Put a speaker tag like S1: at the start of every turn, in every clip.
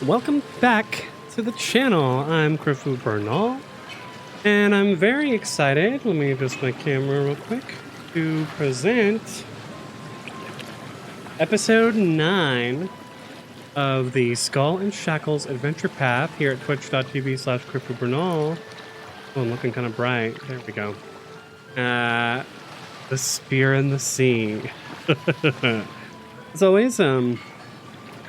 S1: Welcome back to the channel. I'm Grifu Bernal, and I'm very excited. Let me adjust my camera real quick to present episode 9 of the Skull and Shackles adventure path here at twitch.tv/Grifu Bernal. Oh, I'm looking kind of bright. There we go. The Spear in the Sea. As always,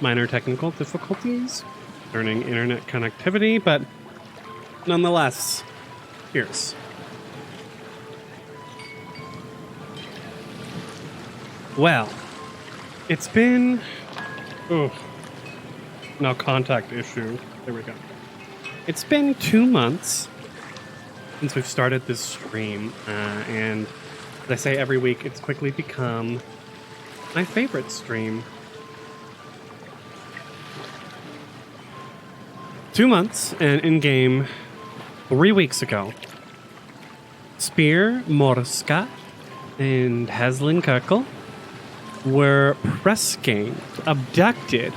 S1: minor technical difficulties, learning internet connectivity, but nonetheless, here's. Well, it's been... no contact issue. There we go. It's been 2 months since we've started this stream, and as I say every week, it's quickly become my favorite stream. 2 months, and in-game 3 weeks ago, Spear, Morska, and Hazlen were press-ganged, abducted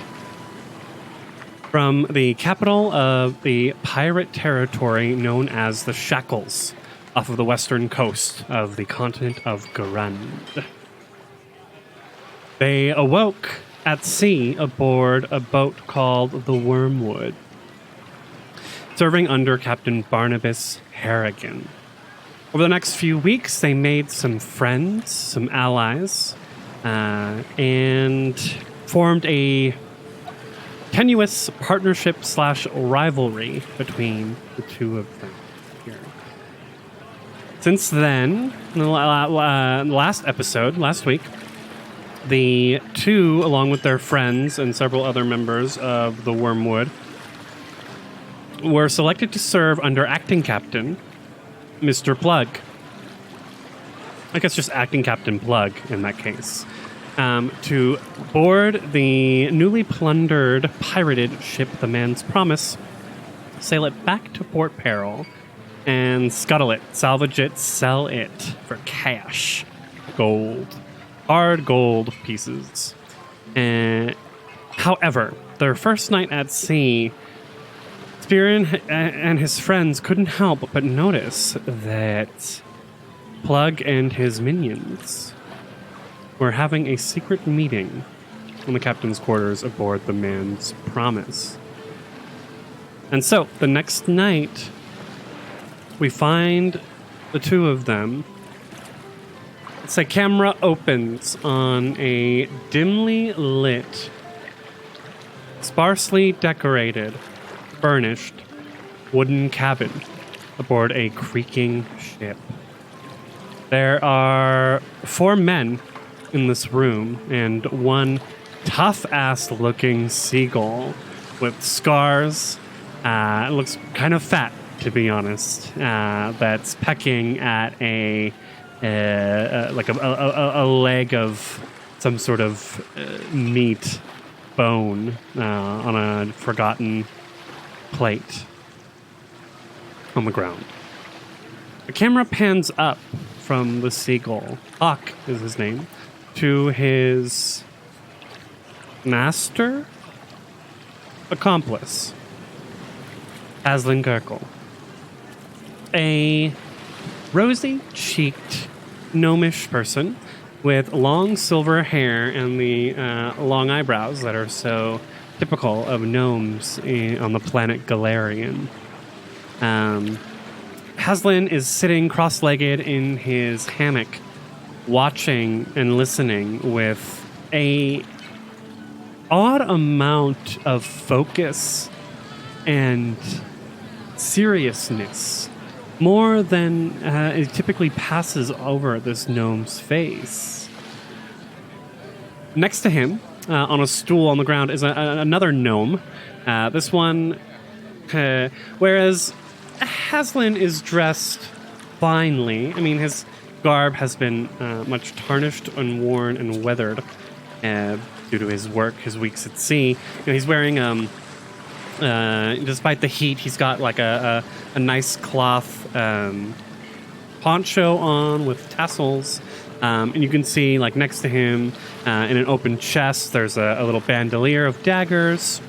S1: from the capital of the pirate territory known as the Shackles, off of the western coast of the continent of Grund. They awoke at sea aboard a boat called the Wormwood, serving under Captain Barnabas Harrigan. Over the next few weeks, they made some friends, some allies, and formed a tenuous partnership/rivalry between the two of them here. Since then, in the last episode, last week, the two, along with their friends and several other members of the Wormwood, were selected to serve under acting captain, Mr. Plug. I guess just acting Captain Plug in that case. To board the newly plundered, pirated ship, the Man's Promise, sail it back to Port Peril, and scuttle it, salvage it, sell it for cash. Gold. Hard gold pieces. However, their first night at sea, Spear and his friends couldn't help but notice that Plug and his minions were having a secret meeting in the captain's quarters aboard the Man's Promise. And so, the next night, we find the two of them. It's a camera opens on a dimly lit, sparsely decorated, furnished wooden cabin aboard a creaking ship. There are 4 men in this room and one tough-ass looking seagull with scars. It looks kind of fat, to be honest. That's pecking at a leg of some sort of meat bone on a forgotten plate on the ground. The camera pans up from the seagull, Hawk is his name, to his master, accomplice, Hazlen, a rosy-cheeked, gnomish person with long silver hair and the long eyebrows that are so typical of gnomes on the planet Galarian. Hazlen is sitting cross-legged in his hammock, watching and listening with a odd amount of focus and seriousness, more than it typically passes over this gnome's face. Next to him, on a stool on the ground, is another gnome. This one, whereas Hazlen is dressed finely. I mean, his garb has been much tarnished and worn and weathered due to his work, his weeks at sea. He's wearing, despite the heat, he's got like a nice cloth poncho on with tassels. And you can see, like, next to him, in an open chest, there's a little bandolier of daggers.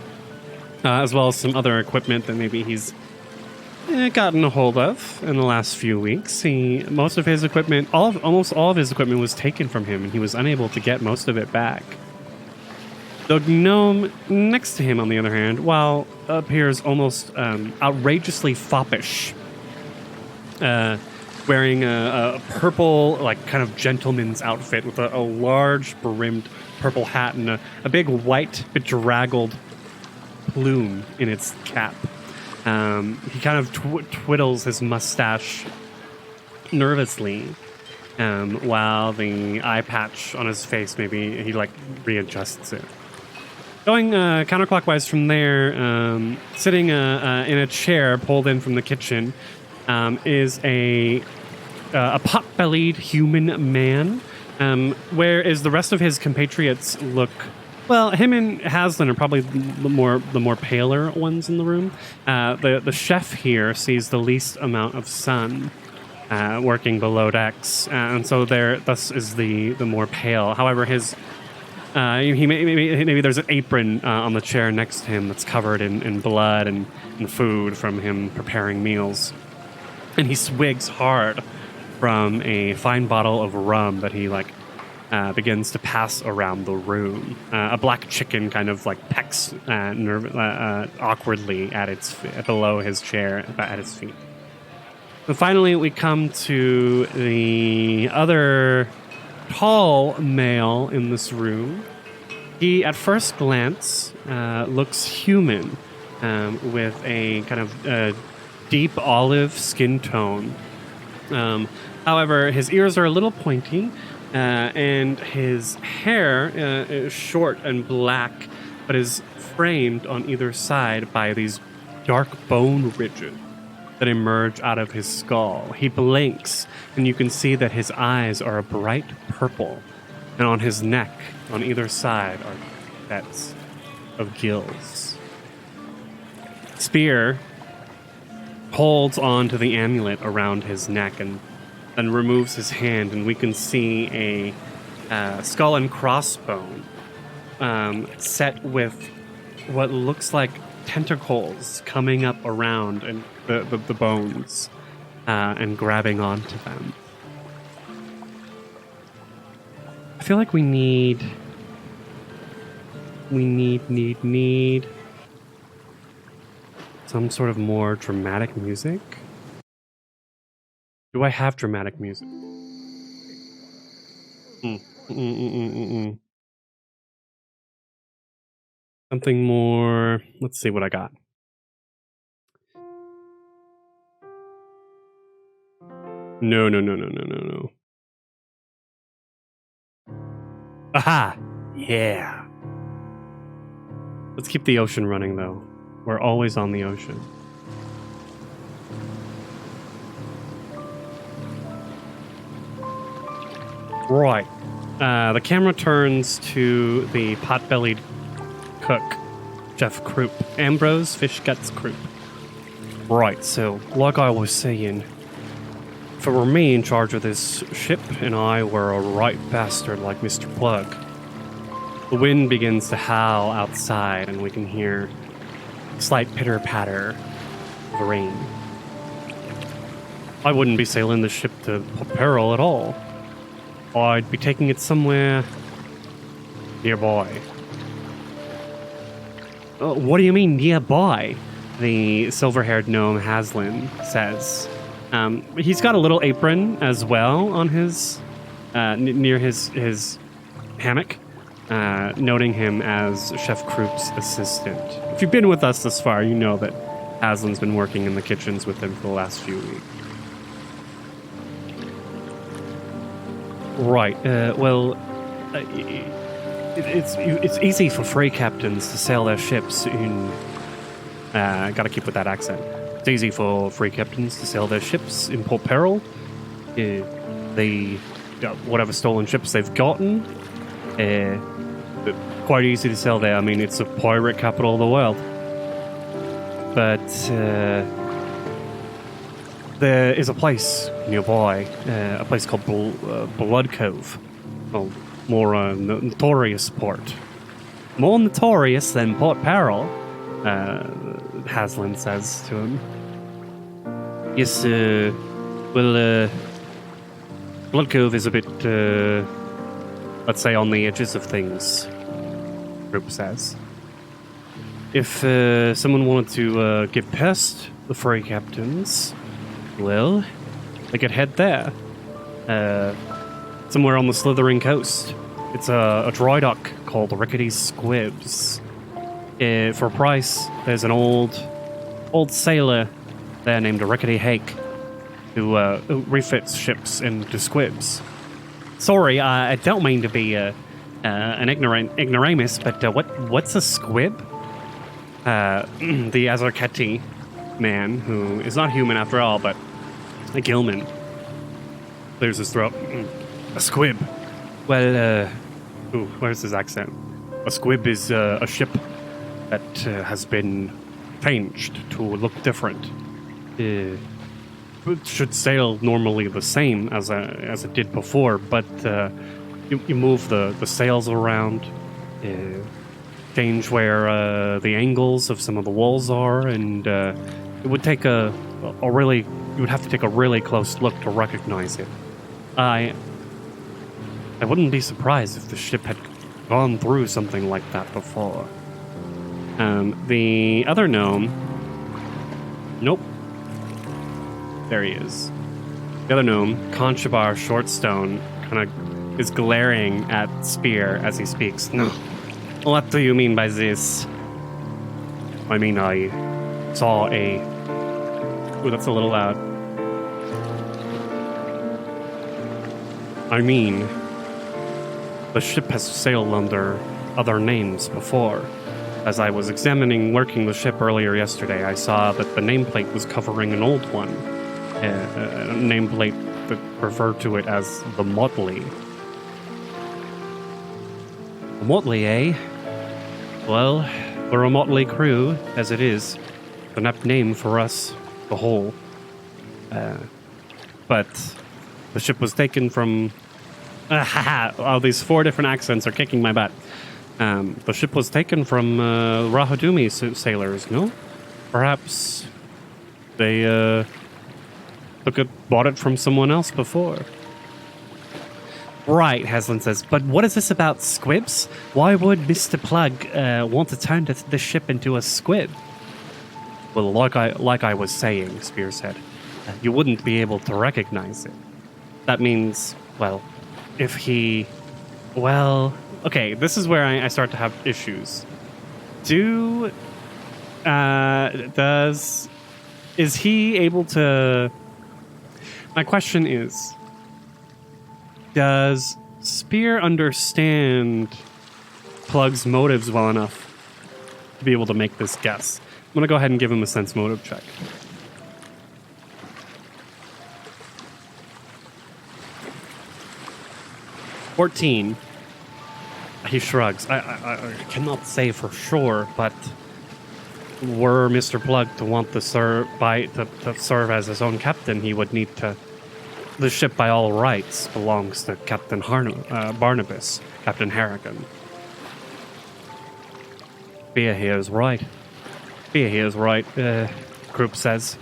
S1: as well as some other equipment that maybe he's gotten a hold of in the last few weeks. Most of his equipment, almost all of his equipment was taken from him, and he was unable to get most of it back. The gnome next to him, on the other hand, while appears almost outrageously foppish, wearing a purple, like, kind of gentleman's outfit with a large brimmed purple hat and a big white bedraggled plume in its cap. He kind of twiddles his mustache nervously, while the eye patch on his face, maybe he like readjusts it. Going counterclockwise from there, sitting in a chair pulled in from the kitchen, is a pot-bellied human man, whereas the rest of his compatriots look. Well, him and Hazlen are probably the more paler ones in the room. The chef here sees the least amount of sun working below decks, and so thus is the more pale. However, his maybe there's an apron on the chair next to him that's covered in blood and food from him preparing meals, and he swigs hard from a fine bottle of rum that he begins to pass around the room. A black chicken kind of like pecks awkwardly below his chair at his feet. And finally, we come to the other tall male in this room. He, at first glance, looks human, with a kind of deep olive skin tone. However, his ears are a little pointy, and his hair is short and black, but is framed on either side by these dark bone ridges that emerge out of his skull. He blinks, and you can see that his eyes are a bright purple, and on his neck, on either side, are sets of gills. Spear holds on to the amulet around his neck and removes his hand, and we can see a skull and crossbone set with what looks like tentacles coming up around and the bones and grabbing onto them. I feel like we need some sort of more dramatic music. Do I have dramatic music? Something more. Let's see what I got. No. Aha! Yeah. Let's keep the ocean running, though. We're always on the ocean. Right. The camera turns to the pot-bellied cook, Chef Croup. Ambrose Fish Guts Croup. Right, so, like I was saying, if it were me in charge of this ship and I were a right bastard like Mr. Plug, the wind begins to howl outside and we can hear a slight pitter-patter of rain. I wouldn't be sailing the ship to peril at all. I'd be taking it somewhere nearby. What do you mean nearby? The silver-haired gnome Hazlen says. He's got a little apron as well on his near his hammock, noting him as Chef Croup's assistant. If you've been with us this far, you know that Hazlen's been working in the kitchens with him for the last few weeks. Right. It's easy for free captains to sail their ships in. Gotta keep with that accent. It's easy for free captains to sail their ships in Port Peril. Whatever stolen ships they've gotten, quite easy to sell there. I mean, it's a pirate capital of the world. But there is a place nearby, a place called Blood Cove. Well, more notorious port. More notorious than Port Peril. Hazlen says to him. Yes, well, Blood Cove is a bit, let's say, on the edges of things, Group says. If someone wanted to give pest the furry captains, well, they could head there. Somewhere on the Slithering Coast. It's a dry dock called Rickety Squibs. For a price, there's an old sailor there named Rickety Hake who refits ships into squibs. Sorry, I don't mean to be an ignoramus, but what's a squib? The Azarketi man, who is not human after all, but a gilman, clears his throat. A squib. Well, where's his accent? A squib is a ship that has been changed to look different. It should sail normally the same as it did before, but you move the sails around, change where the angles of some of the walls are, and it would take you would have to take a really close look to recognize it. I wouldn't be surprised if the ship had gone through something like that before. The other gnome... Nope. There he is. The other gnome, Conchobar Shortstone, kind of is glaring at Spear as he speaks. No. What do you mean by this? I mean, I saw a... Ooh, that's a little loud. I mean, the ship has sailed under other names before. As I was working the ship earlier yesterday, I saw that the nameplate was covering an old one. A nameplate that referred to it as the Motley. The Motley, eh? Well, we're a motley crew, as it is. An apt name for us, the whole. But the ship was taken from... these 4 different accents are kicking my butt. The ship was taken from Rahadumi sailors, no? Perhaps they bought it from someone else before. Right, Hazlen says, but what is this about squibs? Why would Mr. Plug want to turn the ship into a squib? Well, like I was saying, Spear said, you wouldn't be able to recognize it. That means, well, if he... Well... Okay, this is where I start to have issues. Is he able to... My question is, does Spear understand Plug's motives well enough to be able to make this guess? I'm going to go ahead and give him a sense motive check. $14. He shrugs. I cannot say for sure, but were Mr. Plug to want to serve as his own captain, he would need to... The ship, by all rights, belongs to Captain Barnabas, Captain Harrigan. Spear here is right. Group says.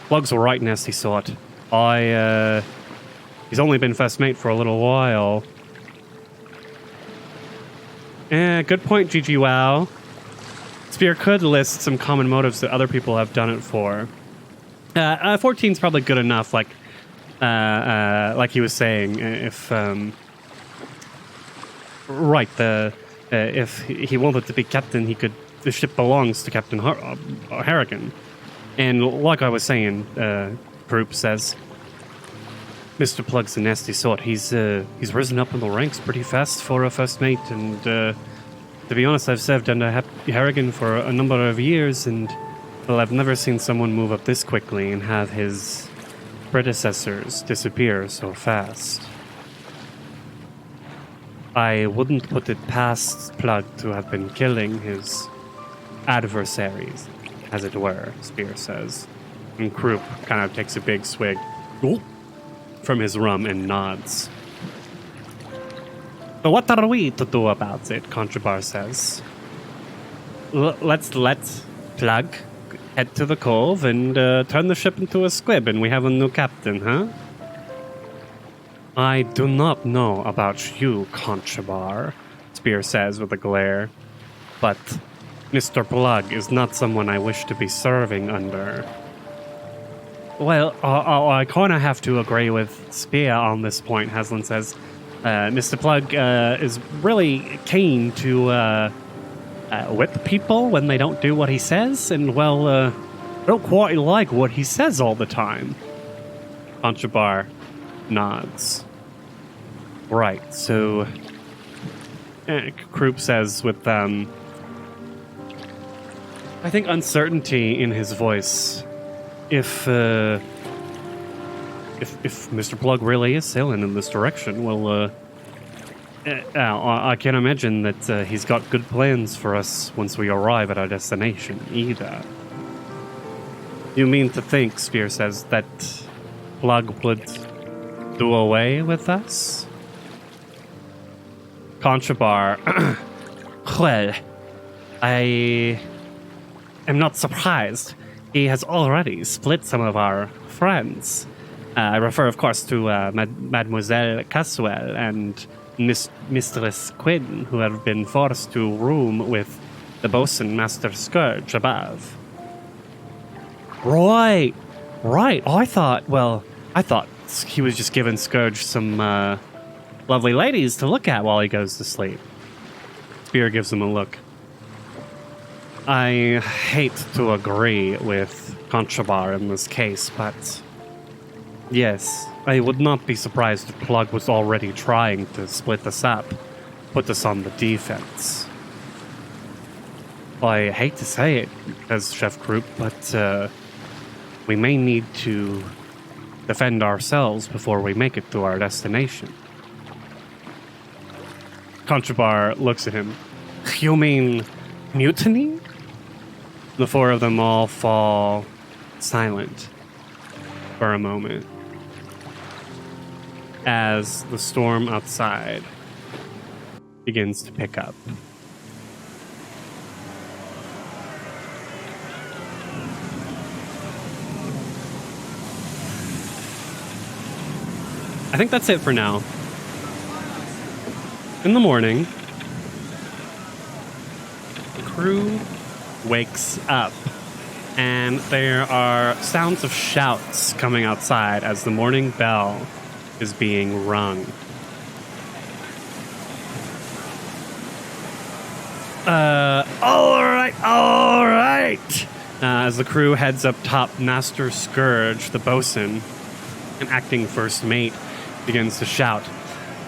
S1: Plug's a right nasty sort. He's only been first mate for a little while. Good point, GG Wow. Spear could list some common motives that other people have done it for. 14's probably good enough, like he was saying. If if he wanted to be captain, the ship belongs to Captain Harrigan. And like I was saying, Group says, Mr. Plug's a nasty sort. He's risen up in the ranks pretty fast for a first mate, and to be honest, I've served under Harrigan for a number of years, and well, I've never seen someone move up this quickly and have his predecessors disappear so fast. I wouldn't put it past Plug to have been killing his adversaries, as it were, Spear says. And Croup kind of takes a big swig from his rum and nods. So what are we to do about it? Conchobar says. let's Plug head to the cove and turn the ship into a squib, and we have a new captain, huh? I do not know about you, Conchobar, Spear says with a glare, but Mr. Plug is not someone I wish to be serving under. Well, I kind of have to agree with Spear on this point, Hazlen says. Mr. Plug is really keen to whip people when they don't do what he says, and, well, I don't quite like what he says all the time. Conchobar nods. Right, so... Croup says with, I think uncertainty in his voice. If Mr. Plug really is sailing in this direction, well, I can't imagine that he's got good plans for us once we arrive at our destination, either. You mean to think, Spear says, that Plug would do away with us? Conchobar, well, I am not surprised. He has already split some of our friends. I refer, of course, to Mademoiselle Caswell and Mistress Quinn, who have been forced to room with the bosun Master Scourge above. Right. I thought he was just giving Scourge some lovely ladies to look at while he goes to sleep. Spear gives him a look. I hate to agree with Conchobar in this case, but yes, I would not be surprised if Plug was already trying to split us up, put us on the defense. I hate to say it, as Chef Croup, but we may need to defend ourselves before we make it to our destination. Conchobar looks at him. You mean mutiny? The four of them all fall silent for a moment as the storm outside begins to pick up. I think that's it for now. In the morning, the crew wakes up, and there are sounds of shouts coming outside as the morning bell is being rung. All right. As the crew heads up top, Master Scourge, the bosun, and acting first mate, begins to shout,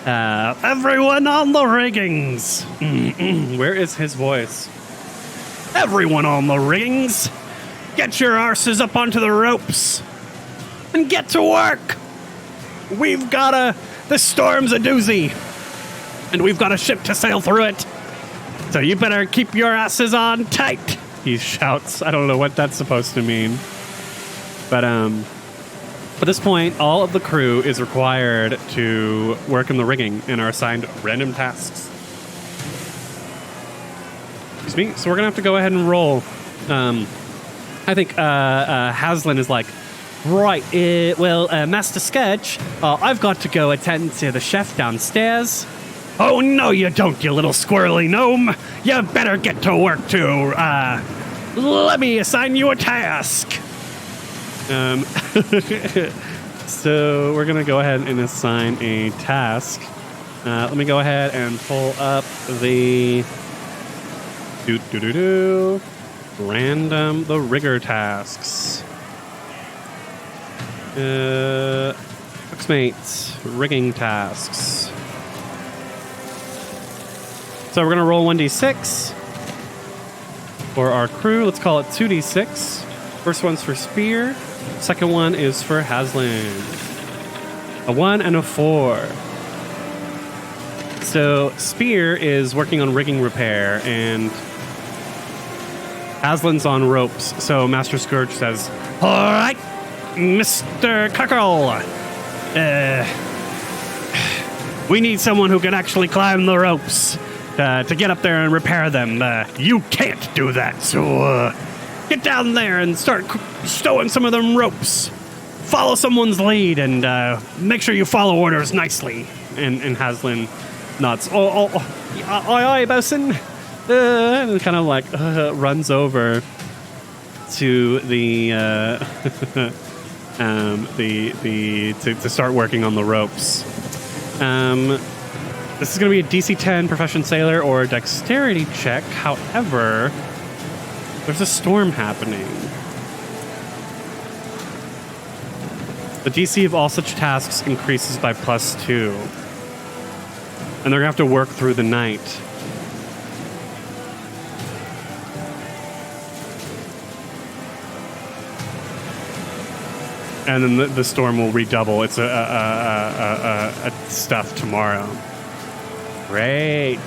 S1: everyone on the riggings! Where is his voice? Everyone on the riggings! Get your arses up onto the ropes! And get to work! We've got the storm's a doozy! And we've got a ship to sail through it! So you better keep your asses on tight! He shouts. I don't know what that's supposed to mean. But, at this point, all of the crew is required to work in the rigging and are assigned random tasks. Excuse me. So we're going to have to go ahead and roll. I think Hazlen is like, right, Master Scourge, I've got to go attend to the chef downstairs. Oh, no, you don't, you little squirrely gnome. You better get to work, too. Let me assign you a task. So we're going to go ahead and assign a task. Let me go ahead and pull up the the rigger tasks. Cookmates, rigging tasks. So we're going to roll 1d6 for our crew. Let's call it 2d6. First one's for Spear. Second one is for Hazlen. A 1 and a 4. So Spear is working on rigging repair, and Hazlen's on ropes. So Master Scourge says, all right, Mr. Cuckerel. We need someone who can actually climb the ropes. to get up there and repair them. You can't do that, so get down there and start stowing some of them ropes. Follow someone's lead and make sure you follow orders nicely. And Hazlen nods. Aye, bosun. And kind of like runs over to the to start working on the ropes. This is going to be a DC 10 Profession Sailor or a Dexterity check. However, there's a storm happening. The DC of all such tasks increases by +2. And they're going to have to work through the night. And then the storm will redouble. It's a stuff tomorrow. Great.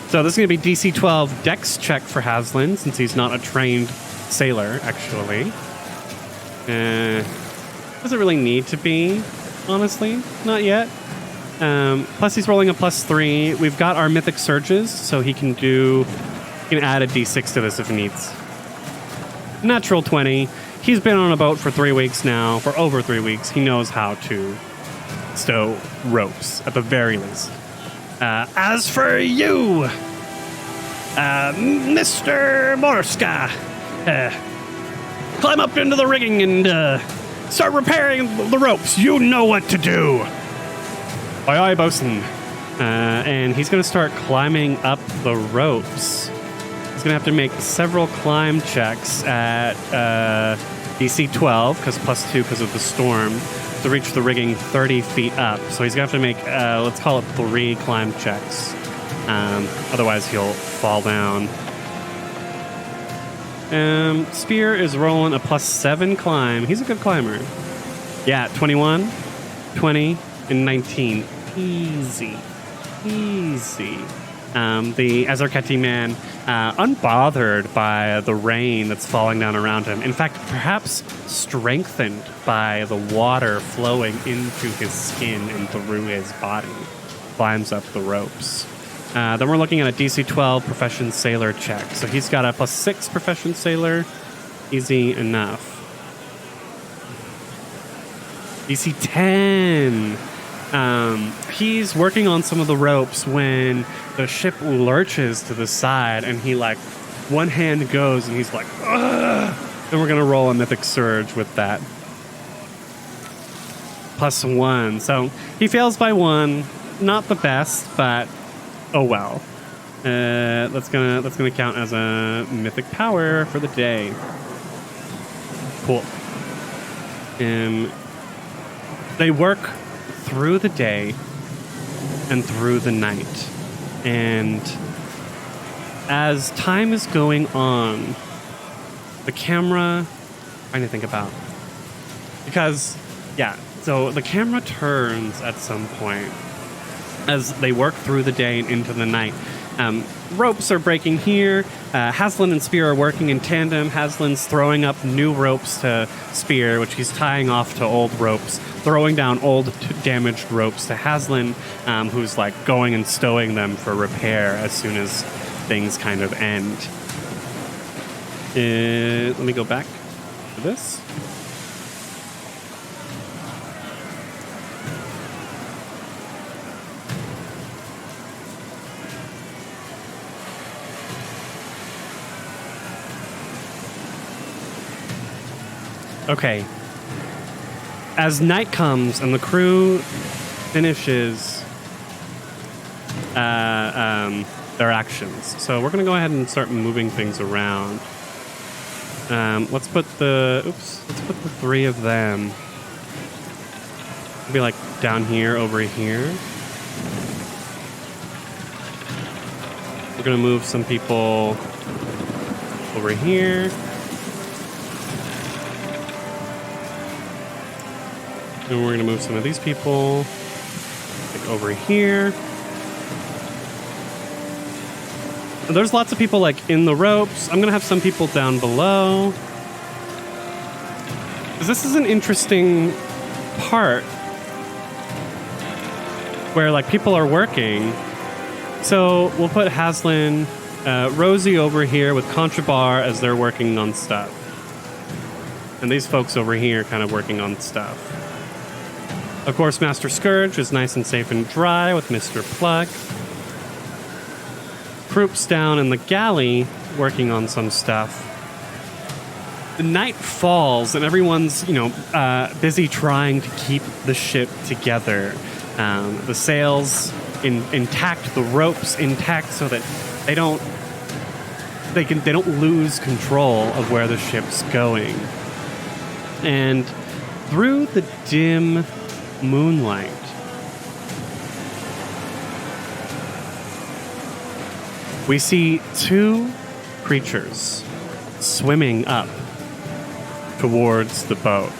S1: So this is going to be DC 12 Dex check for Hazlen, since he's not a trained sailor, actually. Doesn't really need to be, honestly. Not yet. Plus he's rolling a +3. We've got our mythic surges, so he can add a D6 to this if he needs. Natural 20. He's been on a boat for 3 weeks now, for over 3 weeks. He knows how to stow ropes, at the very least. As for you, Mr. Morska, climb up into the rigging and start repairing the ropes. You know what to do. Aye, bosun. And he's going to start climbing up the ropes. He's going to have to make several climb checks at DC 12, because +2 because of the storm, to reach the rigging 30 feet up. So he's going to have to make, let's call it 3 climb checks. Otherwise, he'll fall down. Spear is rolling a +7 climb. He's a good climber. Yeah, 21, 20, and 19. Easy. The Azarketi man, unbothered by the rain that's falling down around him. In fact, perhaps strengthened by the water flowing into his skin and through his body, climbs up the ropes. Then we're looking at a DC 12 Profession Sailor check. So he's got a +6 Profession Sailor. Easy enough. DC 10. He's working on some of the ropes when the ship lurches to the side, and he one hand goes and he's like, ugh! And we're going to roll a Mythic Surge with that. +1. So he fails by 1. Not the best, but oh well. That's gonna count as a Mythic Power for the day. Cool. They work through the day and through the night. And as time is going on, the camera, trying to think about, because, yeah, so the camera turns at some point as they work through the day and into the night. Ropes are breaking here. Hazlen and Spear are working in tandem. Hazlen's throwing up new ropes to Spear, which he's tying off to old ropes, throwing down old damaged ropes to Hazlen, who's going and stowing them for repair as soon as things kind of end. Let me go back to this. Okay. As night comes and the crew finishes their actions, so we're going to go ahead and start moving things around. Let's put the 3 of them. It'll be down here, over here. We're going to move some people over here. And we're going to move some of these people over here. There's lots of people in the ropes. I'm going to have some people down below. This is an interesting part. where like people are working. So we'll put Hazlen, Rosie over here with Conchobar as they're working on stuff. And these folks over here kind of working on stuff. Of course, Master Scourge is nice and safe and dry with Mr. Plug. Croups down in the galley working on some stuff. The night falls and everyone's, busy trying to keep the ship together. The sails intact, the ropes intact, so that they don't lose control of where the ship's going. And through the dim moonlight, we see two creatures swimming up towards the boat.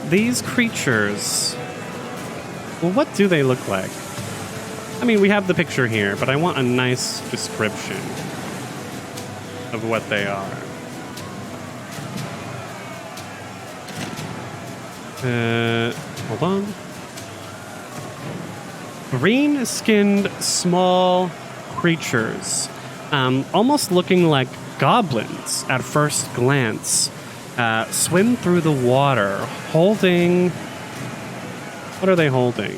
S1: These creatures, well, what do they look like? I mean, we have the picture here, but I want a nice description of what they are. Hold on. Green-skinned, small creatures, almost looking like goblins at first glance, swim through the water, holding... What are they holding?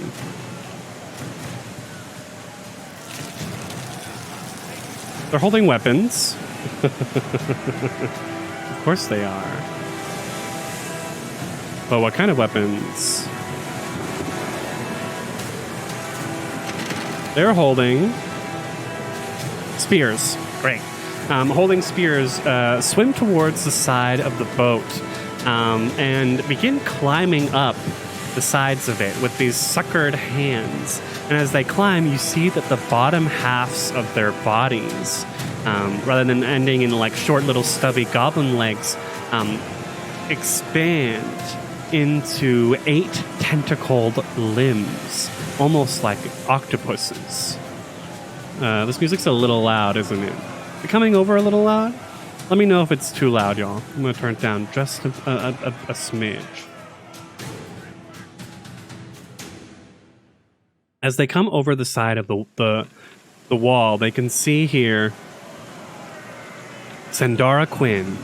S1: They're holding weapons. Of course they are. But what kind of weapons? They're holding spears. Great. Holding spears, swim towards the side of the boat and begin climbing up the sides of it with these suckered hands. And as they climb, you see that the bottom halves of their bodies, rather than ending in like short little stubby goblin legs, expand into 8 tentacled limbs, almost like octopuses. This music's a little loud, isn't it? Is it coming over a little loud? Let me know if it's too loud, y'all. I'm going to turn it down just a smidge. As they come over the side of the wall, they can see here Sandara Quinn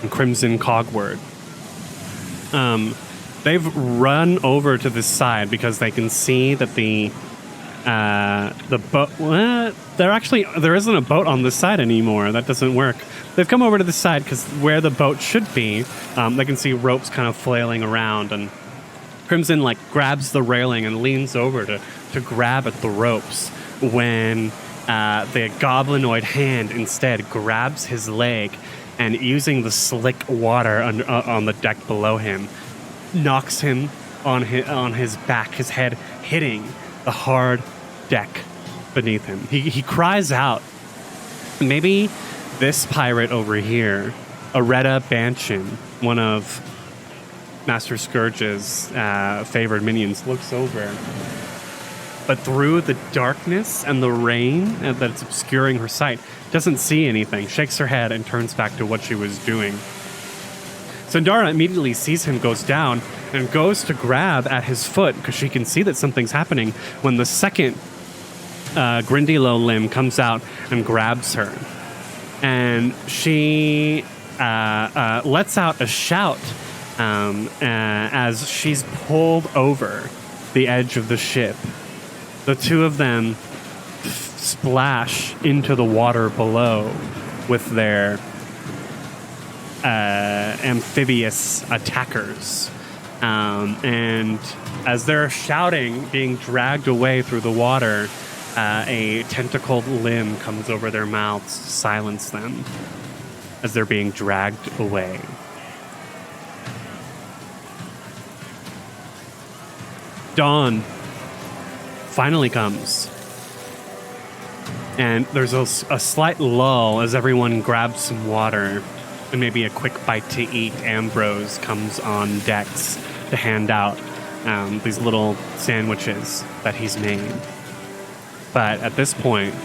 S1: and Crimson Cogward. They've run over to this side because they can see that the boat... there isn't a boat on this side anymore. That doesn't work. They've come over to the side because where the boat should be, they can see ropes kind of flailing around, and Crimson grabs the railing and leans over to grab at the ropes when the goblinoid hand instead grabs his leg and, using the slick water on the deck below him, knocks him on his back, his head hitting the hard deck beneath him. He cries out. Maybe this pirate over here, Areta Banchin, one of Master Scourge's favored minions, looks over. But through the darkness and the rain that's obscuring her sight, doesn't see anything, shakes her head and turns back to what she was doing. Sandara immediately sees him, goes down, and goes to grab at his foot because she can see that something's happening when the second Grindylow limb comes out and grabs her. And she lets out a shout as she's pulled over the edge of the ship. The two of them splash into the water below with their amphibious attackers. And as they're shouting, being dragged away through the water, a tentacled limb comes over their mouths to silence them as they're being dragged away. Dawn finally comes. And there's a slight lull as everyone grabs some water and maybe a quick bite to eat. Ambrose comes on decks to hand out these little sandwiches that he's made. But at this point,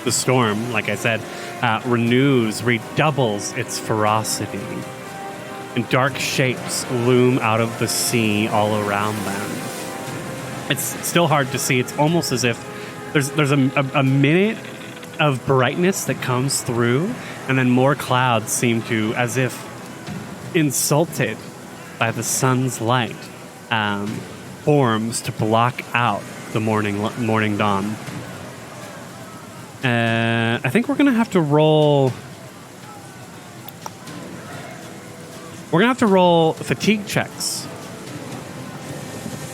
S1: the storm, like I said, redoubles its ferocity. And dark shapes loom out of the sea all around them. It's still hard to see. It's almost as if there's a minute of brightness that comes through, and then more clouds seem to, as if insulted by the sun's light, forms to block out the morning dawn. I think we're gonna have to roll. We're gonna have to roll fatigue checks.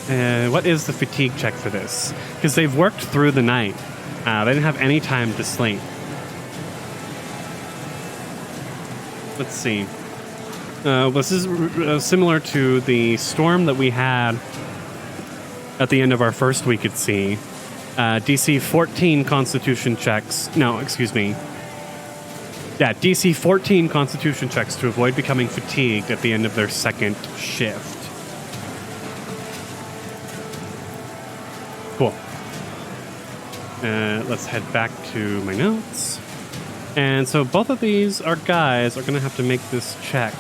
S1: What is the fatigue check for this? Because they've worked through the night. They didn't have any time to sleep. Let's see. This is similar to the storm that we had at the end of our first week at sea. DC 14 Constitution checks. No, excuse me. Yeah, DC 14 Constitution checks to avoid becoming fatigued at the end of their second shift. Cool. Let's head back to my notes. And so both of these, our guys, are going to have to make this check.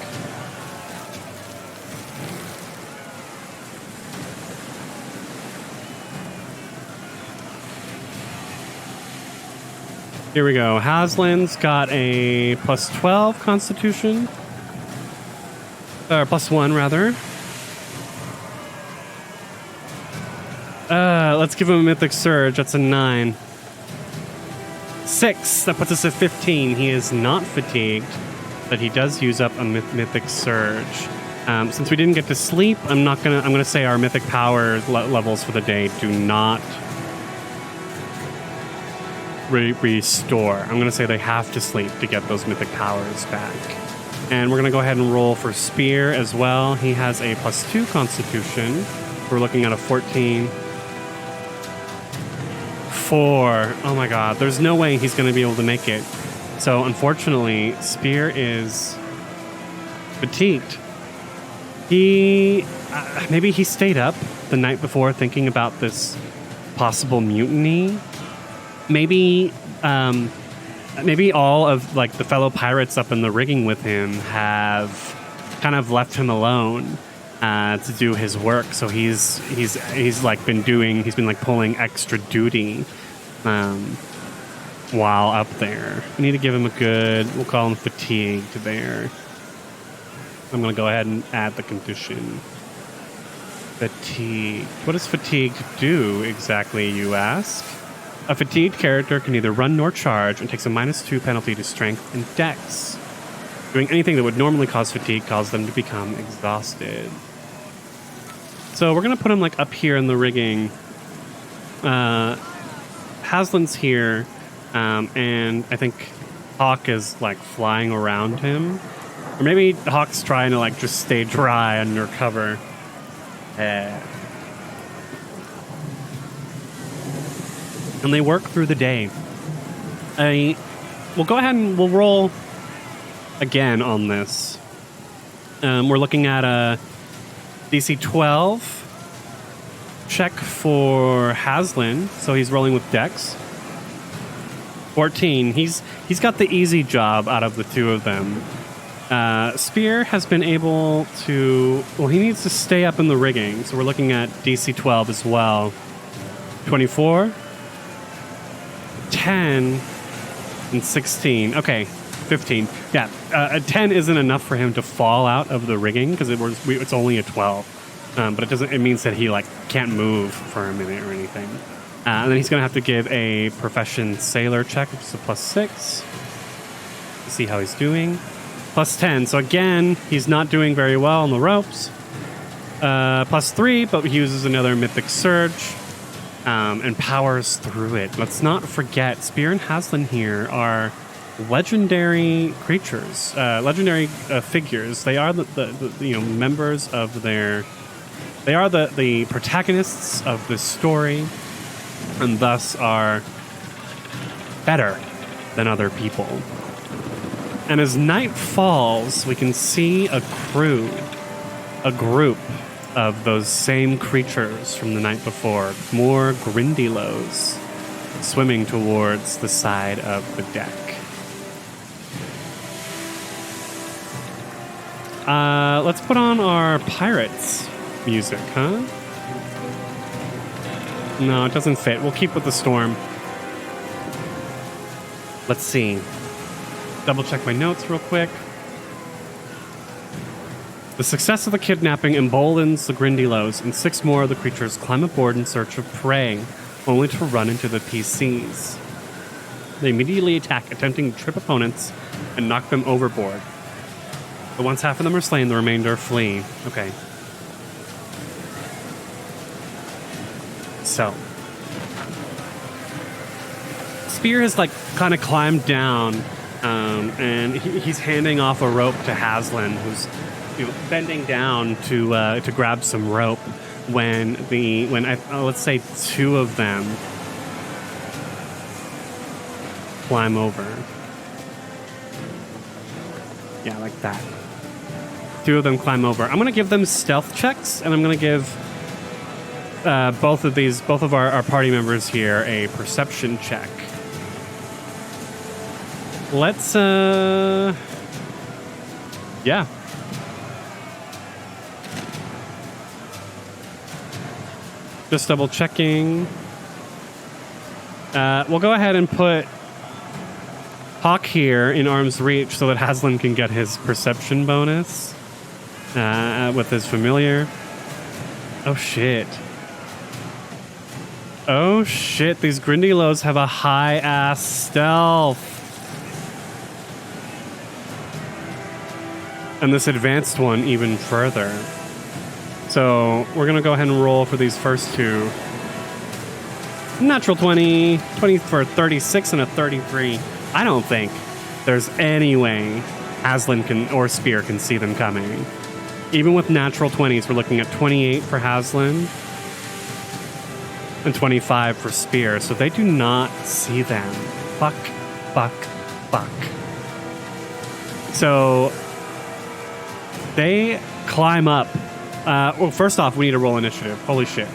S1: Here we go. Hazlen's got a plus 12 Constitution. Or plus 1, rather. Let's give him a Mythic Surge. That's a 9. 6. That puts us at 15. He is not fatigued, but he does use up a Mythic Surge. Since we didn't get to sleep, I'm gonna say our Mythic Power levels for the day do not restore. I'm going to say they have to sleep to get those mythic powers back. And we're going to go ahead and roll for Spear as well. He has a plus 2 Constitution. We're looking at a 14. 4. Oh my god. There's no way he's going to be able to make it. So unfortunately, Spear is fatigued. Maybe he stayed up the night before thinking about this possible mutiny. Maybe all of like the fellow pirates up in the rigging with him have kind of left him alone to do his work. So he's been pulling extra duty while up there. We need to give him we'll call him fatigued there. I'm gonna go ahead and add the condition. Fatigued. What does fatigued do exactly, you ask? A fatigued character can neither run nor charge and takes a -2 penalty to strength and dex. Doing anything that would normally cause fatigue causes them to become exhausted. So we're going to put him up here in the rigging. Hazlen's here, and I think Hawk is flying around him. Or maybe Hawk's trying to just stay dry under cover. And they work through the day. We'll go ahead and we'll roll again on this. We're looking at a DC 12 check for Hazlen, so he's rolling with Dex. 14. He's got the easy job out of the two of them. Spear has been able to... Well, he needs to stay up in the rigging, so we're looking at DC 12 as well. 24... 10 and 16. Okay, 15. Yeah, a 10 isn't enough for him to fall out of the rigging because it's only a 12. But it doesn't. It means that he can't move for a minute or anything. And then he's gonna have to give a profession sailor check, which is a plus 6. To see how he's doing. Plus 10. So again, he's not doing very well on the ropes. Plus 3, but he uses another mythic surge. And powers through it. Let's not forget, Spear and Hazlen here are legendary creatures, legendary figures. They are the members of their. They are the protagonists of this story, and thus are better than other people. And as night falls, we can see a group of those same creatures from the night before, more Grindylows, swimming towards the side of the deck. Let's put on our pirates music, huh? No, it doesn't fit. We'll keep with the storm. Let's see. Double check my notes real quick. The success of the kidnapping emboldens the Grindylows, and 6 more of the creatures climb aboard in search of prey, only to run into the PCs. They immediately attack, attempting to trip opponents and knock them overboard. But once half of them are slain, the remainder flee. Okay. So. Spear has, like, kind of climbed down, and he's handing off a rope to Hazlen, who's bending down to grab some rope when let's say 2 of them climb over. Yeah, like that. 2 of them climb over. I'm gonna give them stealth checks, and I'm gonna give both of our party members here a perception check. Let's yeah. Just double checking. We'll go ahead and put Hawk here in arm's reach so that Hazlen can get his perception bonus with his familiar. Oh shit. Oh shit, these Grindylows have a high-ass stealth. And this advanced one even further. So we're going to go ahead and roll for these first 2. Natural 20 for a 36 and a 33. I don't think there's any way Hazlen or Spear can see them coming. Even with natural 20s, we're looking at 28 for Hazlen and 25 for Spear. So they do not see them. Fuck. So they climb up. Well, first off, we need to roll initiative. Holy shit.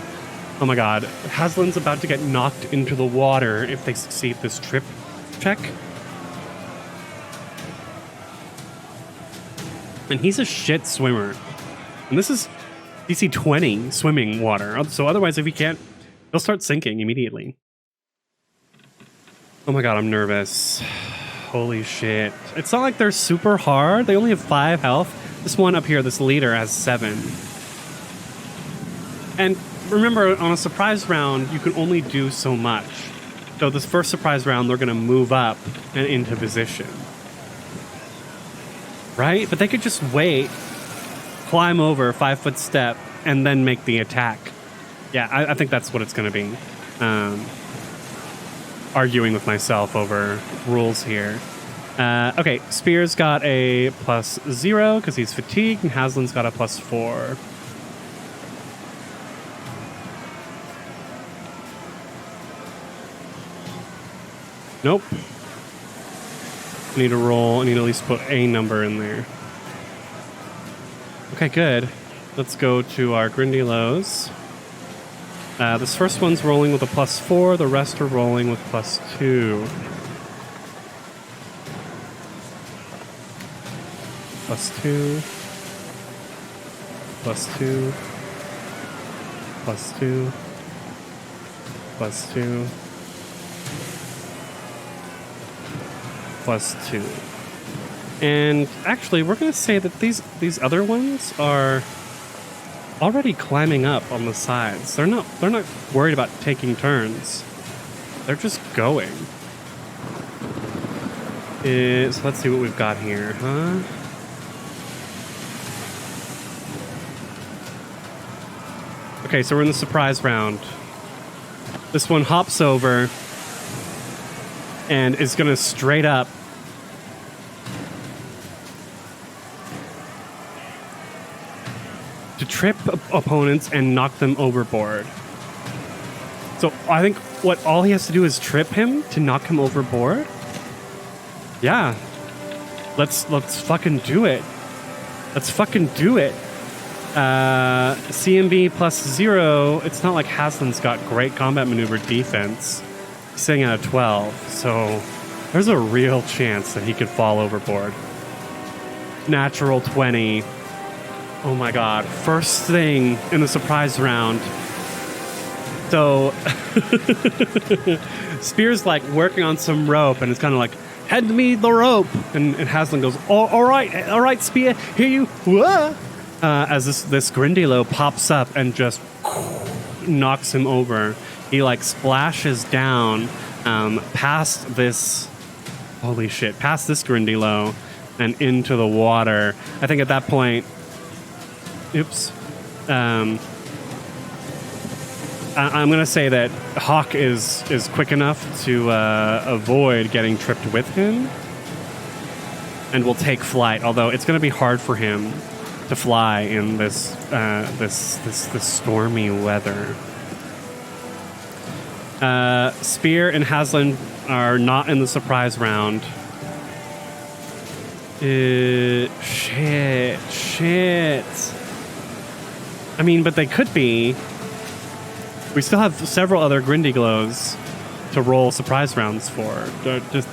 S1: Oh my god. Hazlen's about to get knocked into the water if they succeed this trip check. And he's a shit swimmer. And this is DC 20 swimming water. So otherwise, if he can't, he'll start sinking immediately. Oh my god, I'm nervous. Holy shit. It's not like they're super hard. They only have 5 health. This one up here, this leader, has 7. And remember, on a surprise round, you can only do so much. So this first surprise round, they're going to move up and into position. Right? But they could just wait, climb over, 5-foot step, and then make the attack. Yeah, I think that's what it's going to be. Arguing with myself over rules here. Okay, Spear's got a +0 because he's fatigued, and Hazlen's got a +4. Nope. I need to roll. I need to at least put a number in there. Okay, good. Let's go to our Grindylows. This first one's rolling with a +4. The rest are rolling with +2. +2. +2. +2. +2. +2. And actually, we're going to say that these other ones are already climbing up on the sides. They're not worried about taking turns. They're just going. So let's see what we've got here, huh? Okay, so we're in the surprise round. This one hops over and is going to straight up to trip opponents and knock them overboard. So I think what all he has to do is trip him to knock him overboard. Yeah. Let's fucking do it. Let's fucking do it. CMB +0. It's not like Hazlen's got great combat maneuver defense. He's sitting at a 12, so there's a real chance that he could fall overboard. Natural 20. Oh my god. First thing in the surprise round So Spear's like working on some rope, and it's kind of like, hand me the rope. And Hazlen goes, all right, Spear, here you. Whoa! As this Grindylow pops up and just knocks him over. He like splashes down past this, holy shit, past this Grindylow and into the water. I think at that point, oops. I'm going to say that Hawk is quick enough to avoid getting tripped with him and will take flight, although it's going to be hard for him to fly in this stormy weather. Spear and Hazlen are not in the surprise round. Shit. I mean, but they could be. We still have several other Grindylows to roll surprise rounds for, just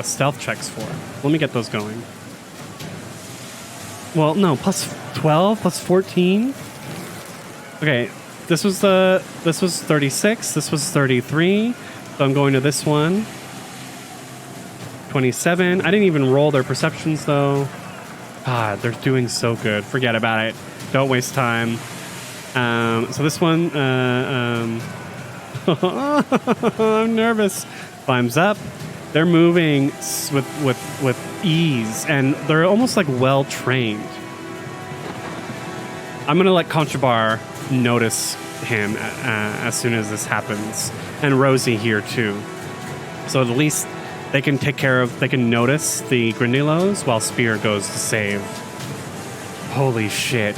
S1: stealth checks for. Let me get those going. Well, no, plus 12, plus 14. Okay, this was 36. This was 33. So I'm going to this one. 27. I didn't even roll their perceptions though. God, they're doing so good. Forget about it. Don't waste time. So this one, I'm nervous. Climbs up. They're moving with ease, and they're almost like well trained. I'm gonna let Conchobar notice him as soon as this happens, and Rosie here too. So at least they can they can notice the Grindylows while Spear goes to save. Holy shit.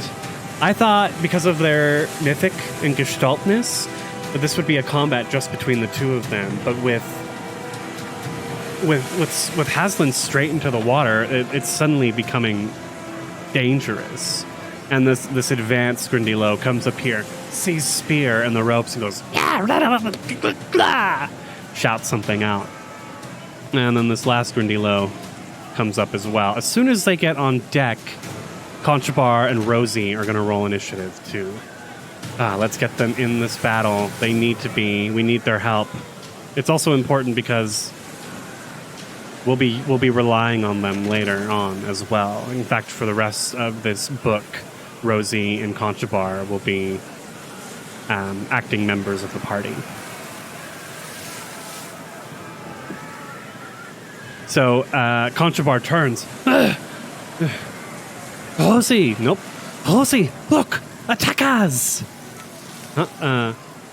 S1: I thought because of their mythic and gestaltness that this would be a combat just between the two of them, but with Hazlen straight into the water, it's suddenly becoming dangerous. And this advanced Grindylow comes up here, sees Spear and the ropes, and goes, shouts something out. And then this last Grindylow comes up as well. As soon as they get on deck, Conchobar and Rosie are going to roll initiative too. Let's get them in this battle. They need to be. We need their help. It's also important because we'll be relying on them later on as well. In fact, for the rest of this book, Rosie and Conchobar will be acting members of the party. So Conchobar turns. Rosie! Nope. Rosie, look! Attackers!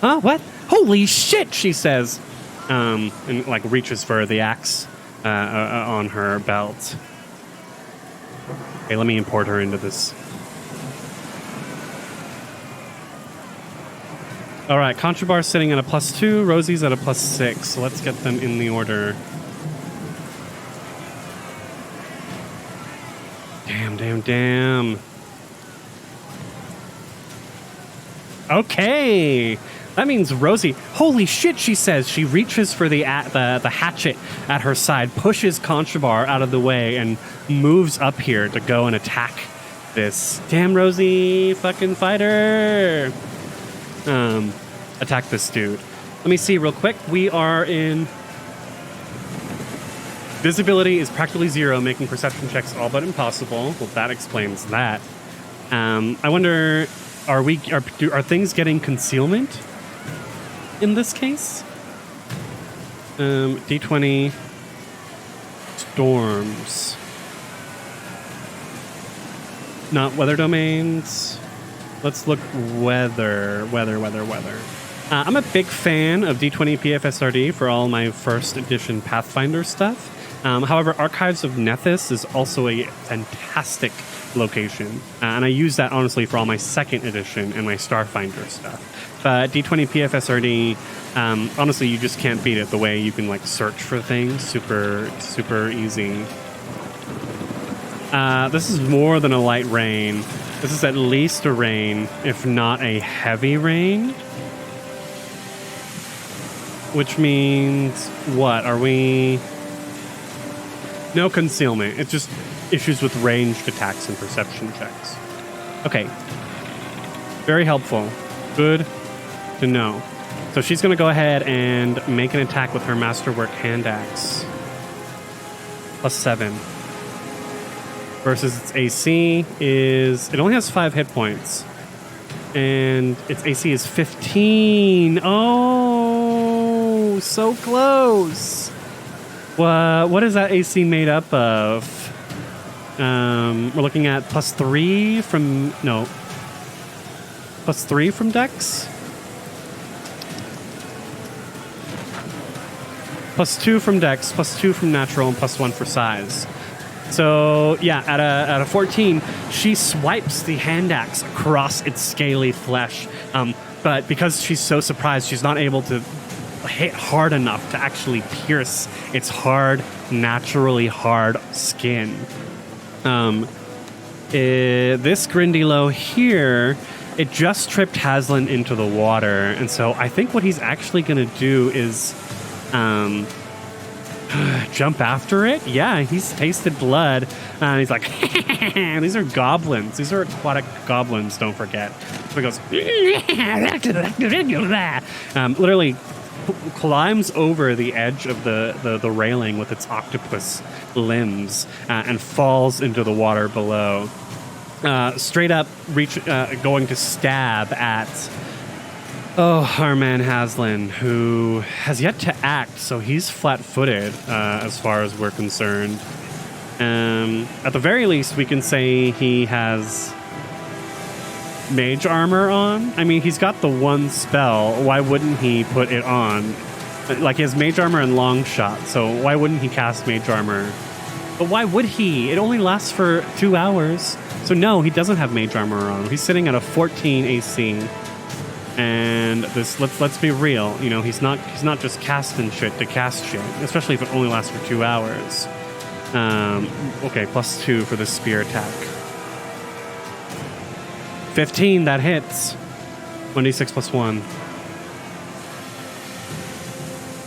S1: What? Holy shit, she says. And like reaches for the axe on her belt. Okay, let me import her into this. All right, Conchobar's sitting at a +2. Rosie's at a +6. So let's get them in the order. Damn. Okay. That means Rosie, holy shit, she says. She reaches for the hatchet at her side, pushes Conchobar out of the way, and moves up here to go and attack this. Damn, Rosie, fucking fighter. Attack this dude. Let me see real quick. We are in... Visibility is practically 0, making perception checks all but impossible. Well, that explains that. I wonder, are things getting concealment in this case? D20 storms. Not weather domains. Let's look weather. I'm a big fan of D20 PFSRD for all my first edition Pathfinder stuff. However, Archives of Nethys is also a fantastic location, and I use that honestly for all my second edition and my Starfinder stuff. But D20 PFSRD, honestly, you just can't beat it. The way you can like search for things, super easy. This is more than a light rain. This is at least a rain, if not a heavy rain. Which means what? Are we... No concealment. It's just issues with ranged attacks and perception checks. Okay. Very helpful. Good to know. So she's going to go ahead and make an attack with her Masterwork hand axe. +7. Versus its AC is... It only has 5 hit points. And its AC is 15. Oh, so close. What is that AC made up of? We're looking at +3 from... No. +3 from Dex? +2 from Dex, +2 from Natural, and +1 for Size. So, yeah, at a 14, she swipes the hand axe across its scaly flesh. But because she's so surprised, she's not able to hit hard enough to actually pierce its hard, naturally hard skin. This Grindylow here, it just tripped Hazlen into the water. And so I think what he's actually going to do is... jump after it? Yeah, he's tasted blood. And he's like, these are goblins. These are aquatic goblins, don't forget. So he goes, literally climbs over the edge of the railing with its octopus limbs and falls into the water below. Straight up going to stab at... our man Hazlen, who has yet to act, so he's flat-footed as far as we're concerned. At the very least, we can say he has mage armor on. I mean, he's got the one spell. Why wouldn't he put it on? Like, he has mage armor and long shot, so why wouldn't he cast mage armor? But why would he? It only lasts for 2 hours. So no, he doesn't have mage armor on. He's sitting at a 14 AC. And this, let's be real, you know, he's not just casting shit to cast shit, especially if it only lasts for 2 hours. Okay, +2 for the spear attack. 15, that hits. 1d6 +1.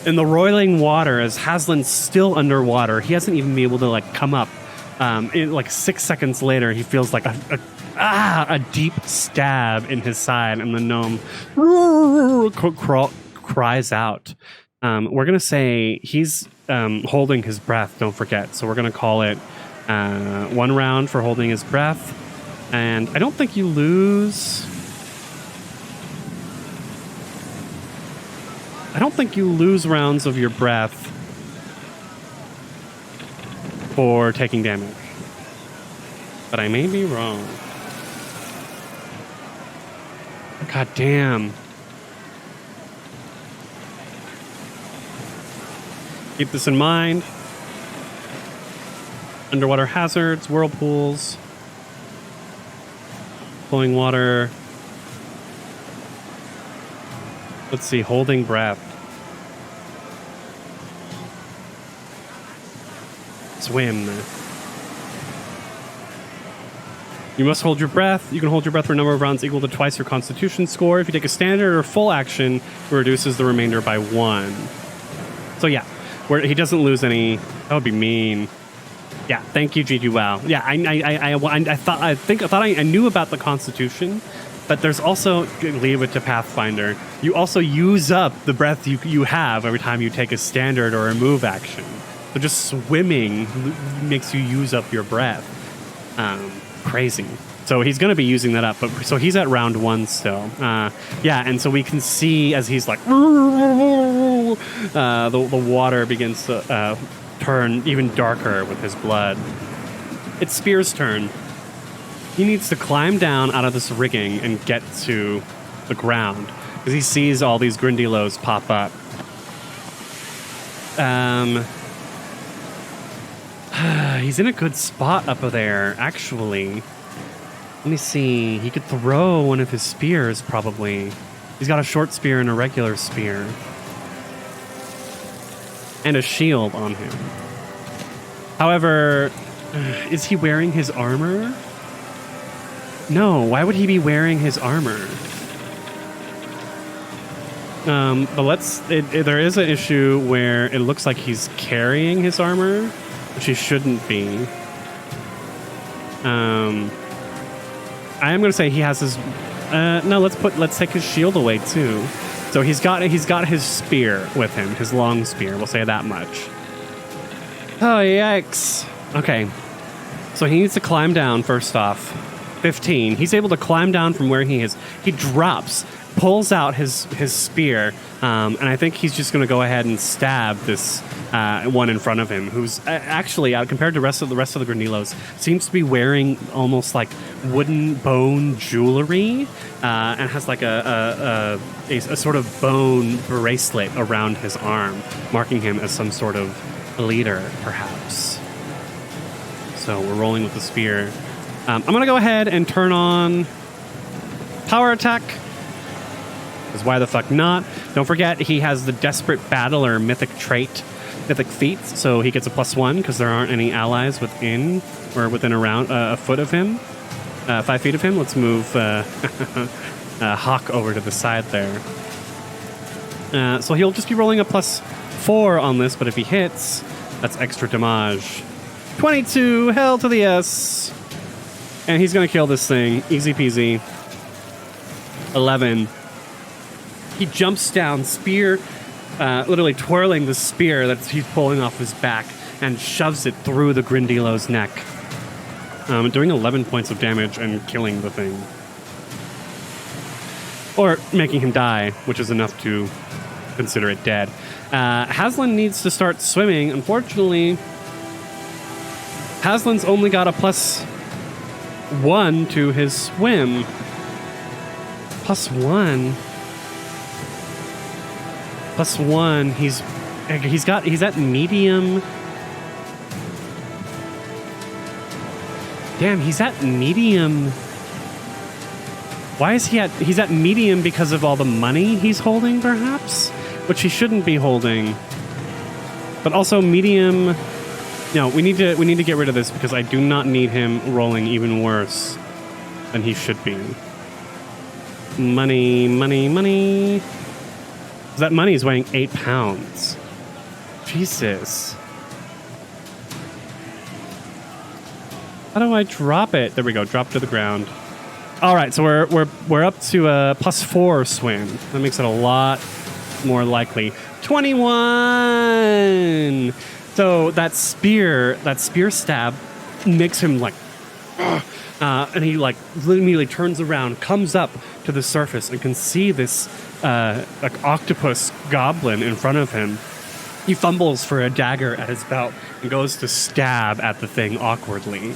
S1: In the roiling water, as Hazlen's still underwater, he hasn't even been able to like come up. 6 seconds later, he feels like a deep stab in his side, and the gnome cries out. We're going to say he's holding his breath, don't forget. So we're going to call it 1 round for holding his breath. And I don't think you lose... I don't think you lose rounds of your breath for taking damage. But I may be wrong. God damn. Keep this in mind. Underwater hazards, whirlpools, flowing water. Let's see, holding breath. Swim. You must hold your breath. You can hold your breath for a number of rounds equal to twice your constitution score. If you take a standard or full action, it reduces the remainder by 1. So yeah, where he doesn't lose any. That would be mean. Yeah, thank you, GG. Wow. Yeah, I thought I knew about the constitution, but there's also, leave it to Pathfinder. You also use up the breath you have every time you take a standard or a move action. So just swimming makes you use up your breath. Crazy. So he's going to be using that up. But so he's at round 1 still. Yeah, and so we can see as he's like, the water begins to turn even darker with his blood. It's Spear's turn. He needs to climb down out of this rigging and get to the ground because he sees all these Grindylows pop up. He's in a good spot up there, actually. Let me see. He could throw one of his spears, probably. He's got a short spear and a regular spear. And a shield on him. However, is he wearing his armor? No, why would he be wearing his armor? But there is an issue where it looks like he's carrying his armor, which he shouldn't be. I am going to say he has his... no, let's take his shield away, too. So he's got his spear with him, his long spear. We'll say that much. Oh, yikes. Okay. So he needs to climb down first off. 15. He's able to climb down from where he is. He drops, pulls out his spear, and I think he's just going to go ahead and stab this one in front of him, who's actually, compared to the rest of the Grindylows, seems to be wearing almost like wooden bone jewelry, and has like a sort of bone bracelet around his arm, marking him as some sort of leader, perhaps. So we're rolling with the spear. I'm going to go ahead and turn on power attack. Because why the fuck not? Don't forget, he has the Desperate Battler mythic trait, mythic feat, so he gets a +1 because there aren't any allies within around a foot of him, 5 feet of him. Let's move Hawk over to the side there. So he'll just be rolling a +4 on this, but if he hits, that's extra damage. 22, hell to the S. And he's going to kill this thing. Easy peasy. 11. He jumps down, spear, literally twirling the spear that he's pulling off his back, and shoves it through the Grindylow's neck, doing 11 points of damage and killing the thing. Or making him die, which is enough to consider it dead. Hazlen needs to start swimming. Unfortunately, Hazlen's only got a +1 to his swim. +1. +1. He's at medium. Damn, he's at medium. Why is he's at medium because of all the money he's holding, perhaps? Which he shouldn't be holding. But also medium. No, we need to get rid of this because I do not need him rolling even worse than he should be. Money, money, money. That money is weighing 8 pounds. Jesus. How do I drop it? There we go. Drop to the ground. All right, so we're up to a +4 swim. That makes it a lot more likely. 21. So that spear stab makes him like, and he like immediately turns around, comes up to the surface, and can see this like octopus goblin in front of him. He fumbles for a dagger at his belt and goes to stab at the thing awkwardly.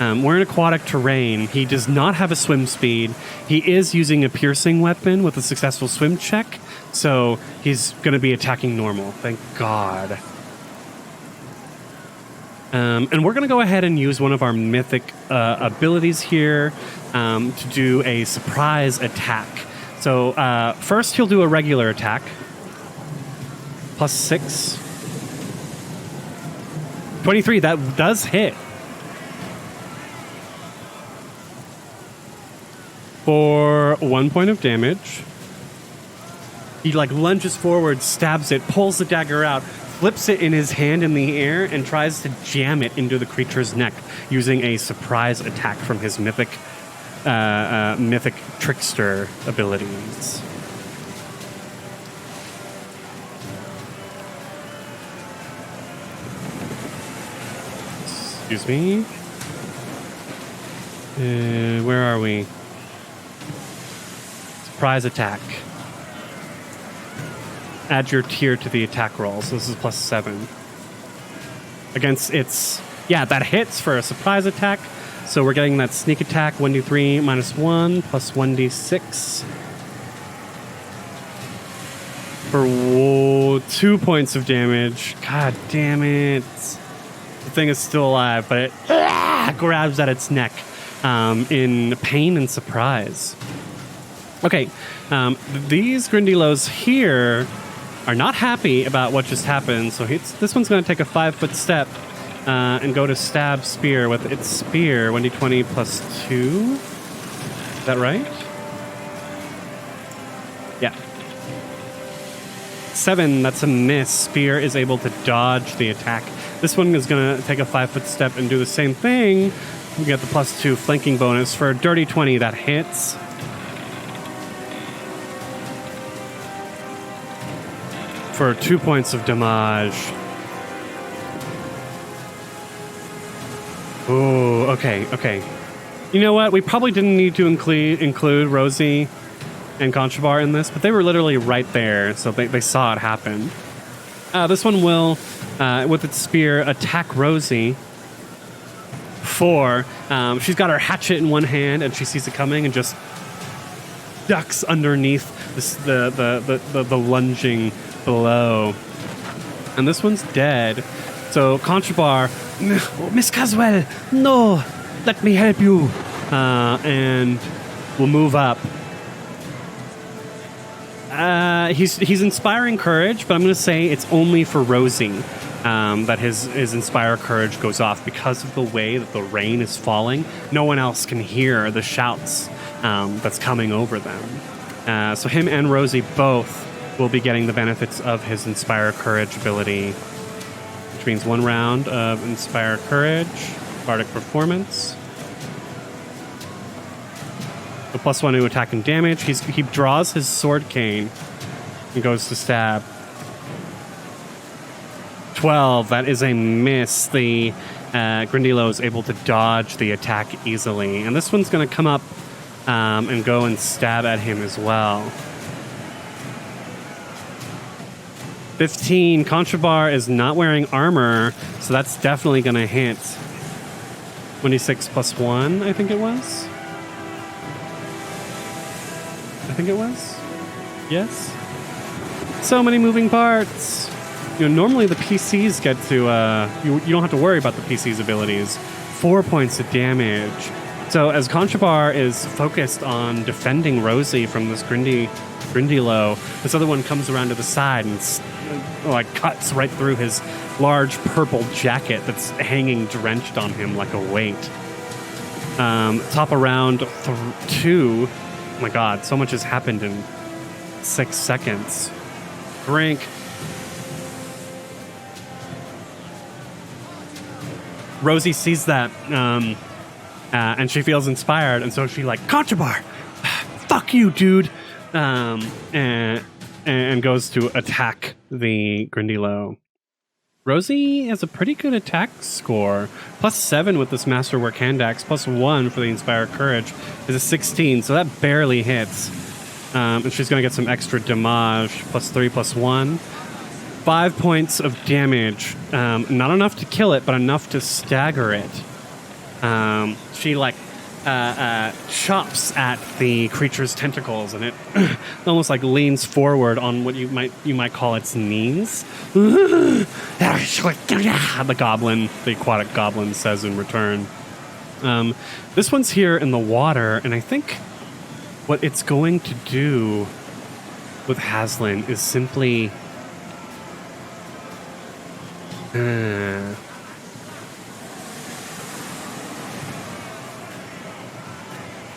S1: We're in aquatic terrain. He does not have a swim speed. He is using a piercing weapon with a successful swim check, so he's going to be attacking normal. Thank God. And we're going to go ahead and use one of our mythic abilities here to do a surprise attack. So first he'll do a regular attack. +6. 23, that does hit. For 1 point of damage. He like lunges forward, stabs it, pulls the dagger out, flips it in his hand in the air, and tries to jam it into the creature's neck using a surprise attack from his mythic trickster abilities. Excuse me. Where are we? Surprise attack. Add your tier to the attack roll. So this is +7. Against its... Yeah, that hits for a surprise attack. So we're getting that sneak attack, 1d3 -1, plus 1d6. For 2 points of damage. God damn it. The thing is still alive, but it grabs at its neck in pain and surprise. Okay, these Grindylows here are not happy about what just happened, so this one's going to take a 5-foot step and go to stab spear with its spear, 1d20 plus 2. Is that right? Yeah. 7, that's a miss. Spear is able to dodge the attack. This one is going to take a 5-foot step and do the same thing. We get the +2 flanking bonus for a dirty 20 that hits. for 2 points of damage. Ooh, okay. You know what? We probably didn't need to include Rosie and Conchobar in this, but they were literally right there, so they saw it happen. This one will, with its spear, attack Rosie. 4. She's got her hatchet in one hand, and she sees it coming and just ducks underneath the lunging blow. And this one's dead. So Conchobar, Miss Caswell, no, let me help you. And we'll move up. He's inspiring courage, but I'm going to say it's only for Rosie that his inspire courage goes off because of the way that the rain is falling. No one else can hear the shouts that's coming over them. So him and Rosie both will be getting the benefits of his inspire courage ability, which means 1 round of inspire courage, bardic performance. The +1 to attack and damage. He draws his sword cane and goes to stab. 12. That is a miss. The Grindylows is able to dodge the attack easily. And this one's going to come up and go and stab at him as well. 15. Conchobar is not wearing armor, so that's definitely going to hit. 26 +1, I think it was. Yes. So many moving parts. You know, normally the PCs get to, you don't have to worry about the PC's abilities. 4 points of damage. So as Conchobar is focused on defending Rosie from this Grindylow, this other one comes around to the side and cuts right through his large purple jacket that's hanging drenched on him like a weight. Top of round 2. Oh my god, so much has happened in 6 seconds. Drink. Rosie sees that, and she feels inspired, and so she Conchobar, fuck you, dude, and goes to attack the Grindylow. Rosie has a pretty good attack score. +7 with this Masterwork Hand Axe, +1 for the Inspire Courage is a 16, so that barely hits. And she's going to get some extra damage, +3, +1. 5 points of damage. Not enough to kill it, but enough to stagger it. She chops at the creature's tentacles, and it almost leans forward on what you might call its knees. The aquatic goblin says in return. This one's here in the water, and I think what it's going to do with Hazlen is simply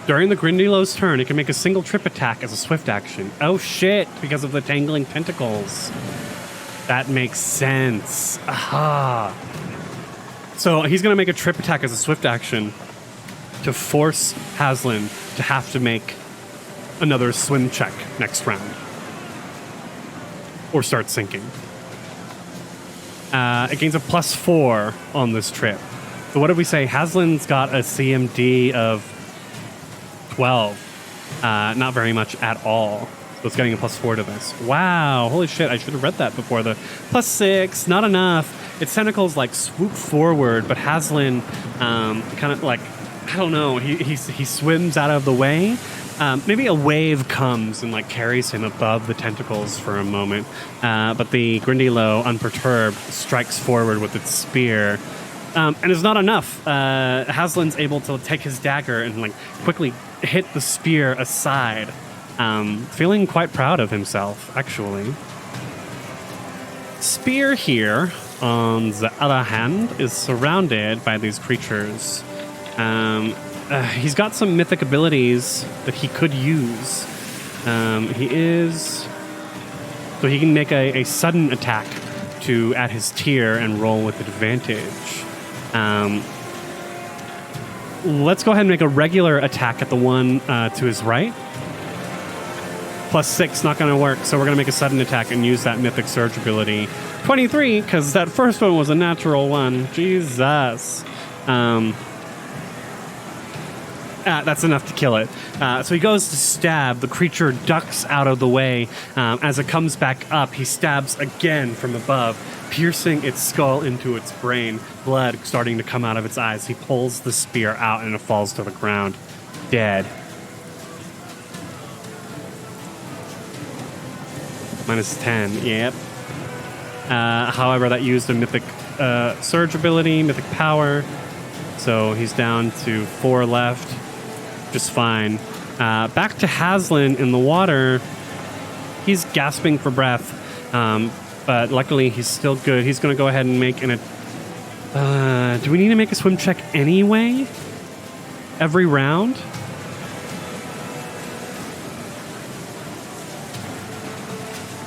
S1: during the Grindylow's turn, it can make a single trip attack as a swift action. Oh shit, because of the tangling tentacles. That makes sense. Aha. So he's going to make a trip attack as a swift action to force Hazlen to have to make another swim check next round. Or start sinking. It gains a +4 on this trip. So what did we say? Hazlen's got a CMD of 12. Not very much at all. So it's getting a +4 to this. Wow, holy shit, I should have read that before. The +6, not enough. Its tentacles swoop forward, but Hazlen kind of I don't know, he swims out of the way. Maybe a wave comes and carries him above the tentacles for a moment. But the Grindylow, unperturbed, strikes forward with its spear. And it's not enough. Hazlen's able to take his dagger and quickly hit the spear aside. Feeling quite proud of himself, actually. Spear here, on the other hand, is surrounded by these creatures. He's got some mythic abilities that he could use. So he can make a sudden attack at his tier and roll with advantage. Let's go ahead and make a regular attack at the one to his right. +6, not going to work. So we're going to make a sudden attack and use that mythic surge ability. 23, because that first one was a natural one. Jesus. That's enough to kill it. So he goes to stab. The creature ducks out of the way. As it comes back up, he stabs again from above, piercing its skull into its brain, blood starting to come out of its eyes. He pulls the spear out and it falls to the ground, dead. -10, yep. However, that used a mythic surge ability, mythic power. So he's down to 4 left. Just fine. Back to Hazlen in the water. He's gasping for breath, but luckily he's still good. He's going to go ahead and make an... do we need to make a swim check anyway? Every round?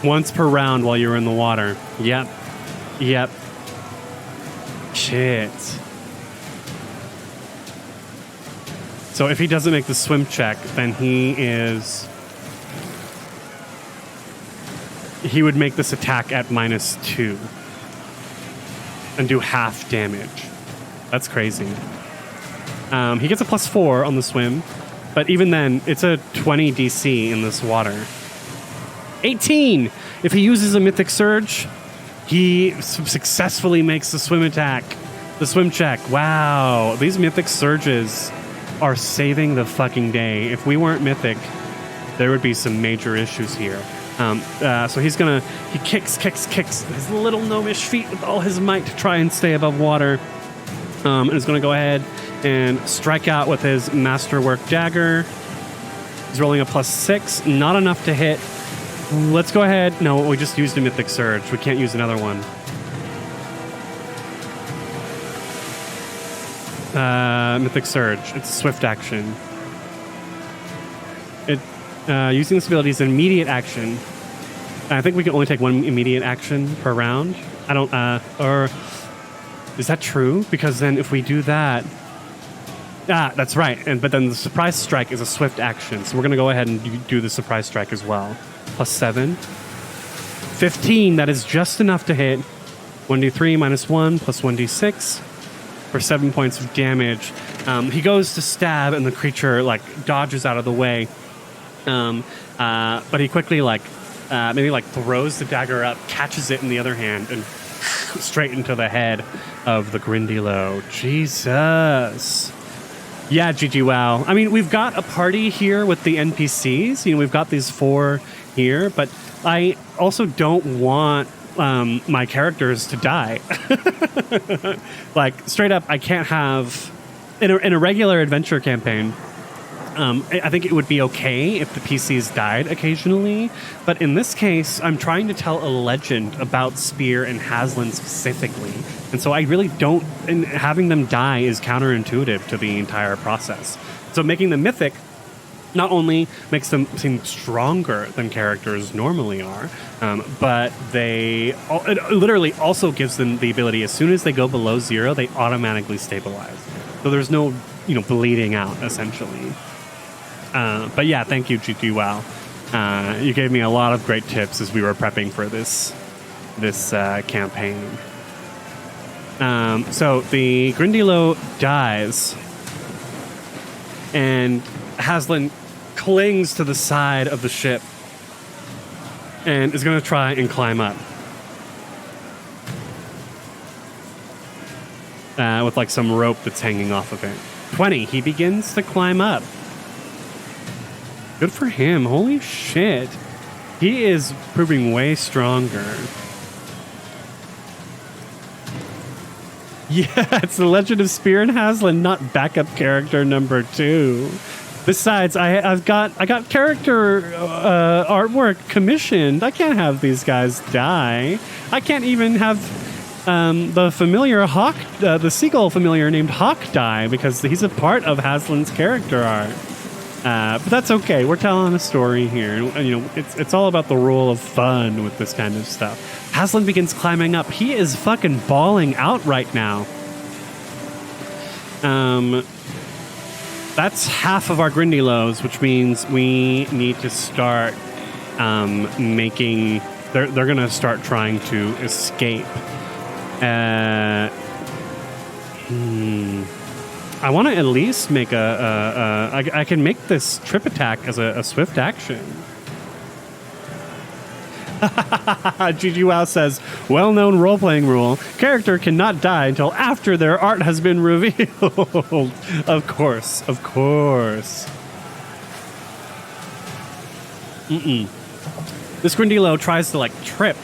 S1: Once per round while you're in the water. Yep. Yep. Shit. So if he doesn't make the swim check, then he would make this attack at -2 and do half damage. That's crazy. He gets a +4 on the swim, but even then, it's a 20 DC in this water. 18! If he uses a mythic surge, he successfully makes the swim attack. The swim check. Wow. These mythic surges are saving the fucking day. If we weren't mythic, there would be some major issues here. So he kicks his little gnomish feet with all his might to try and stay above water. And is going to go ahead and strike out with his masterwork dagger. He's rolling a +6, not enough to hit. Let's go ahead. No, we just used a mythic surge. We can't use another one. Mythic surge. It's a swift action. Using this ability is an immediate action. I think we can only take one immediate action per round. I don't. Or is that true? Because then if we do that, that's right. But then the surprise strike is a swift action. So we're going to go ahead and do the surprise strike as well. +7. 15. That is just enough to hit. 1d3 -1 plus 1d6 for 7 points of damage. He goes to stab and the creature dodges out of the way. But he quickly maybe throws the dagger up, catches it in the other hand, and straight into the head of the Grindylow. Jesus. Yeah, GG wow. I mean, we've got a party here with the NPCs. We've got these 4 here, but I also don't want my characters to die. Straight up, I can't have... In a regular adventure campaign, I think it would be okay if the PCs died occasionally, but in this case, I'm trying to tell a legend about Spear and Hazlen specifically, and so I really don't... And having them die is counterintuitive to the entire process. So making them mythic not only makes them seem stronger than characters normally are, but it literally also gives them the ability, as soon as they go below 0, they automatically stabilize. So there's no, bleeding out, essentially. But yeah, thank you, GG WoW. You gave me a lot of great tips as we were prepping for this campaign. So the Grindylow dies, and Hazlen clings to the side of the ship and is going to try and climb up. With some rope that's hanging off of it. 20, he begins to climb up. Good for him. Holy shit. He is proving way stronger. Yeah, it's the Legend of Spear and Hazlen, not backup character number 2. Besides, I got character artwork commissioned. I can't have these guys die. I can't even have the familiar Hawk, the seagull familiar named Hawk die, because he's a part of Hazlen's character art. But that's okay. We're telling a story here. It's all about the rule of fun with this kind of stuff. Hazlen begins climbing up. He is fucking bawling out right now. That's half of our Grindylows, which means we need to start making... They're going to start trying to escape. I want to at least make I can make this trip attack as a swift action. GG Wow says, well-known role-playing rule, character cannot die until after their art has been revealed. Of course. This Grindylow tries to trip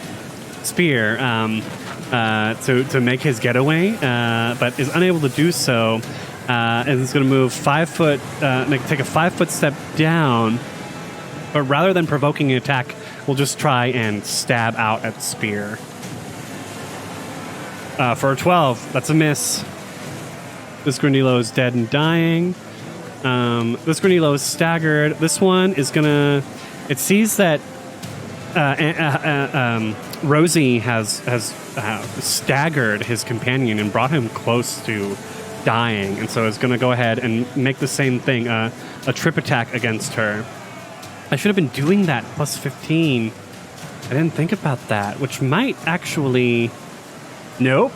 S1: Spear to make his getaway, but is unable to do so. And is going to move 5 foot, take a 5 foot step down, but rather than provoking an attack, we'll just try and stab out at Spear. For a 12, that's a miss. This Grindylow is dead and dying. This Grindylow is staggered. This one is going to... It sees that Rosie has staggered his companion and brought him close to dying, and so it's going to go ahead and make the same thing, a trip attack against her. I should have been doing that plus 15. I didn't think about that, which might actually... Nope.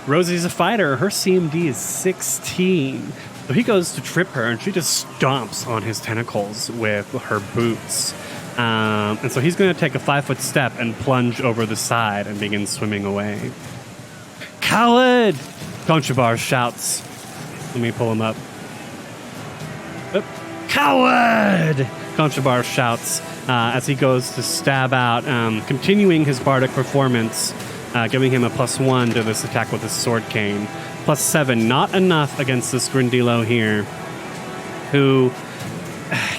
S1: Rosie's a fighter. Her CMD is 16. So he goes to trip her, and she just stomps on his tentacles with her boots. And so he's going to take a 5 foot step and plunge over the side and begin swimming away. Coward! Conchobar shouts. Let me pull him up. Oop. Coward! Conchobar shouts as he goes to stab out, continuing his bardic performance, giving him a +1 to this attack with his sword cane. +7, not enough against this Grindylow here, who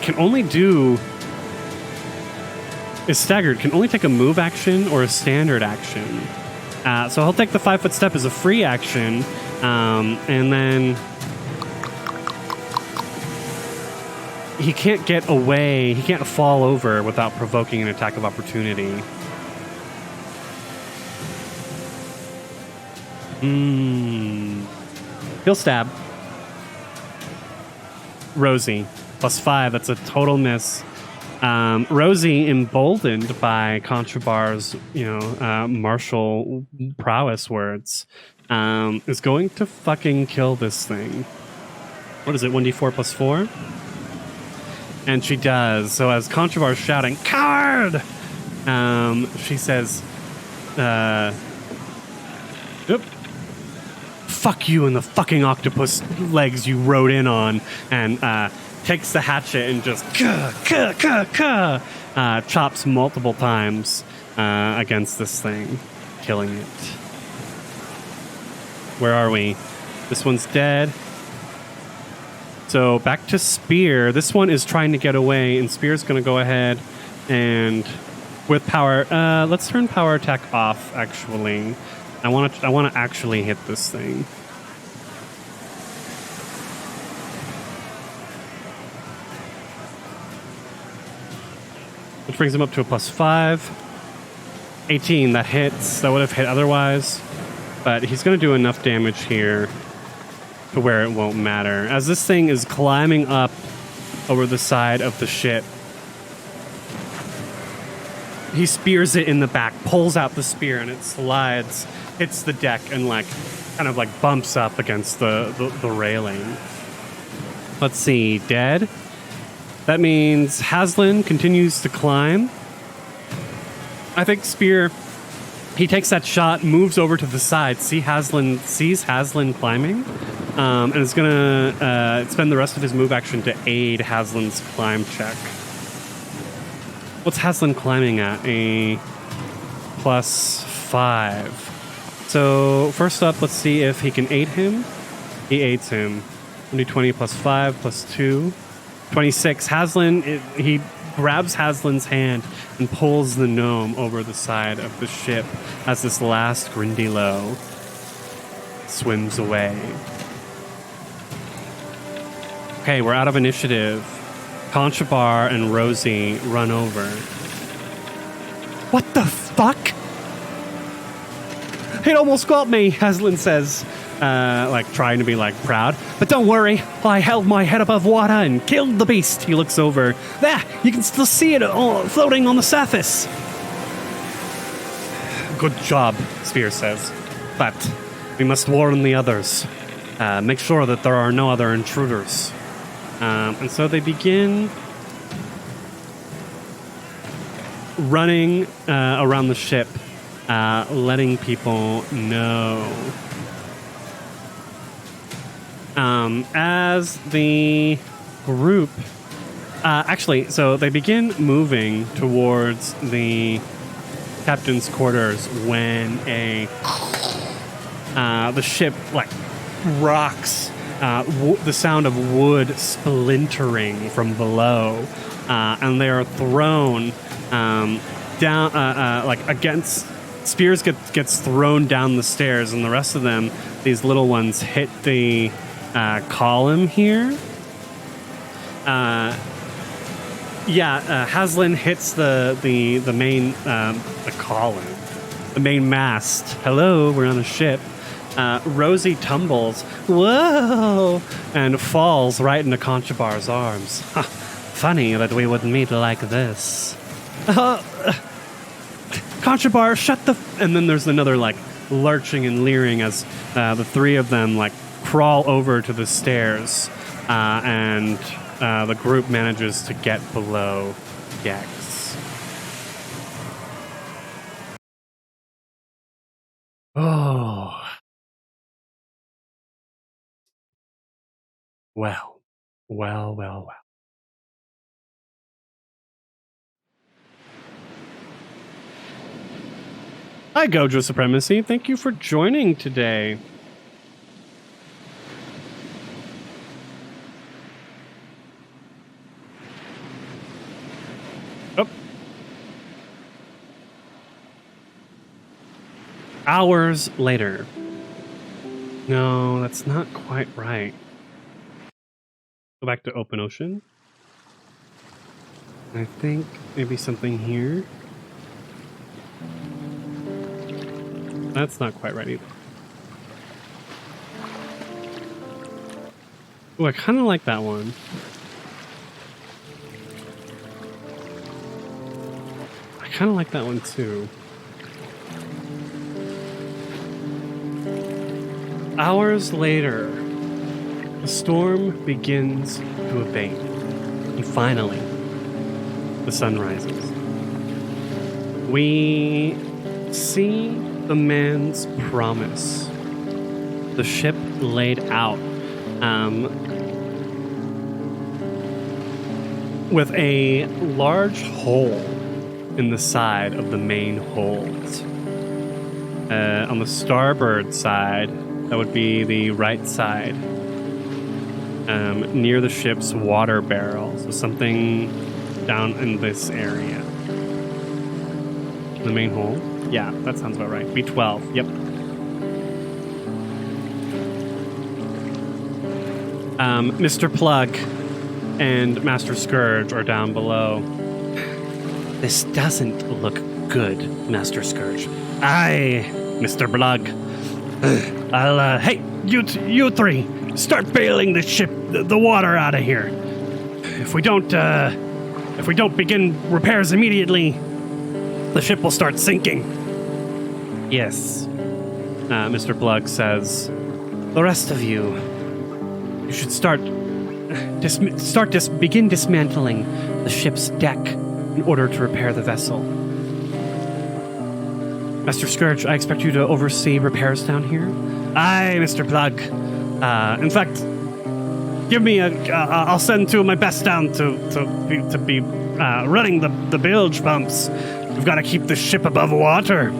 S1: can only do... is staggered, can only take a move action or a standard action. So he'll take the 5 foot step as a free action, and then he can't get away, he can't fall over without provoking an attack of opportunity. He'll stab Rosie. +5, that's a total miss. Rosie, emboldened by Conchobar's, martial prowess words, is going to fucking kill this thing. What is it, 1d4 +4? And she does. So as Conchobar's shouting, "Coward!" She says, "Oop. Fuck you and the fucking octopus legs you rode in on," and takes the hatchet and just chops multiple times against this thing, killing it. Where are we? This one's dead. So back to Spear. This one is trying to get away, and Spear's going to go ahead and with power. Let's turn power attack off. Actually, I want to actually hit this thing. Which brings him up to a +5. 18, that hits. That would have hit otherwise. But he's going to do enough damage here to where it won't matter. As this thing is climbing up over the side of the ship, he spears it in the back, pulls out the spear, and it slides, hits the deck, and bumps up against the railing. Let's see, dead. That means Hazlen continues to climb. I think Spear, he takes that shot, moves over to the side, sees Hazlen climbing, and is going to spend the rest of his move action to aid Hazlen's climb check. What's Hazlen climbing at? A +5. So first up, let's see if he can aid him. He aids him. 20 +5 +2. 26. Hazlen, he grabs Hazlen's hand and pulls the gnome over the side of the ship as this last Grindylow swims away. Okay, we're out of initiative. Conchobar and Rosie run over. What the fuck? It almost got me, Hazlen says. like trying to be like proud. But don't worry, I held my head above water and killed the beast. He looks over. There, you can still see it all floating on the surface. Good job, Spear says. But we must warn the others. Make sure that there are no other intruders. And so they begin running around the ship, letting people know. As the group... so they begin moving towards the captain's quarters when the ship, like, rocks. The sound of wood splintering from below. And they are thrown down, like, against... Spears gets thrown down the stairs, and the rest of them, these little ones, hit the column here. Hazlen hits the main the column, the main mast. Hello, we're on a ship. Rosie tumbles, whoa, and falls right into Conchobar's arms. Funny that we would meet like this. Conchobar, shut the... And then there's another, like, lurching and leering as the three of them, like, crawl over to the stairs, and the group manages to get below decks. Oh. Well. Hi, Gojo Supremacy. Thank you for joining today. Oh. Hours later. No, that's not quite right. Go back to open ocean. I think maybe something here. That's not quite right either. Oh, I kind of like that one. I kind of like that one too. Hours later, the storm begins to abate. And finally, the sun rises. We see the man's promise. The ship laid out with a large hole in the side of the main hold. On the starboard side, that would be the right side, near the ship's water barrel. So something down in this area. The main hole? Yeah, that sounds about right. B12, yep. Mr. Plug and Master Scourge are down below. This doesn't look good, Master Scourge. Aye, Mr. Plug. Hey, you three, start bailing the ship, the water out of here. If we don't begin repairs immediately, the ship will start sinking. Yes, Mr. Plug says. The rest of you should begin dismantling the ship's deck in order to repair the vessel. Master Scourge, I expect you to oversee repairs down here. Aye, Mr. Plug. In fact, give me I'll send two of my best down to be running the bilge pumps. We've got to keep the ship above water.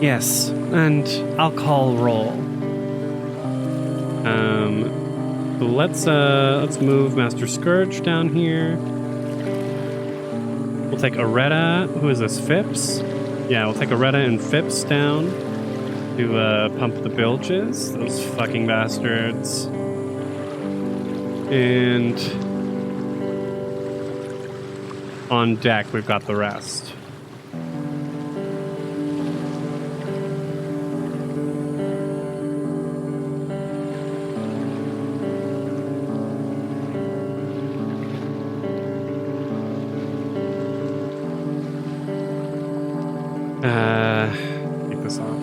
S1: Yes, and I'll call roll. Let's move Master Scourge down here. We'll take Aretta. Who is this? Phipps? Yeah, we'll take Aretta and Phipps down to pump the bilges. Those fucking bastards. And on deck, we've got the rest. Take this off.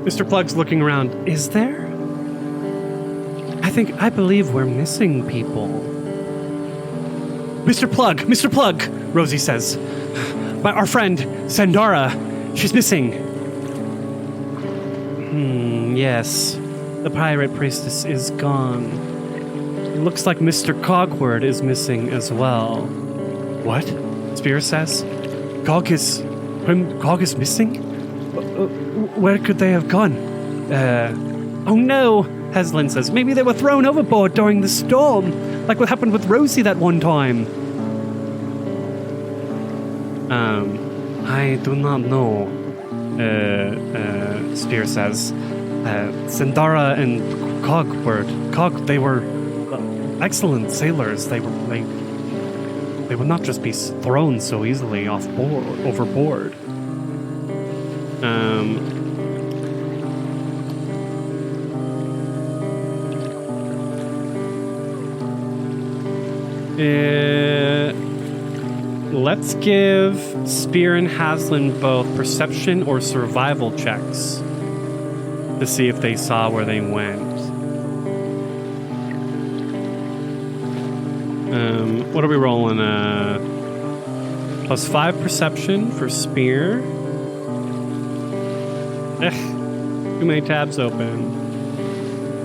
S1: Mr. Plug's looking around. Is there? I believe we're missing people. Mr. Plug, Rosie says. Our friend, Sandara, she's missing. Yes. The pirate priestess is gone. It looks like Mr. Cogward is missing as well. What? Spear says. Cog is missing? Where could they have gone? Oh no, Hazlen says. Maybe they were thrown overboard during the storm, like what happened with Rosie that one time. I do not know, Spear says. Sandara and Cog, they were excellent sailors. They would not just be thrown so easily overboard. Let's give Spear and Hazlen both perception or survival checks to see if they saw where they went. What are we rolling? +5 perception for Spear. Too many tabs open.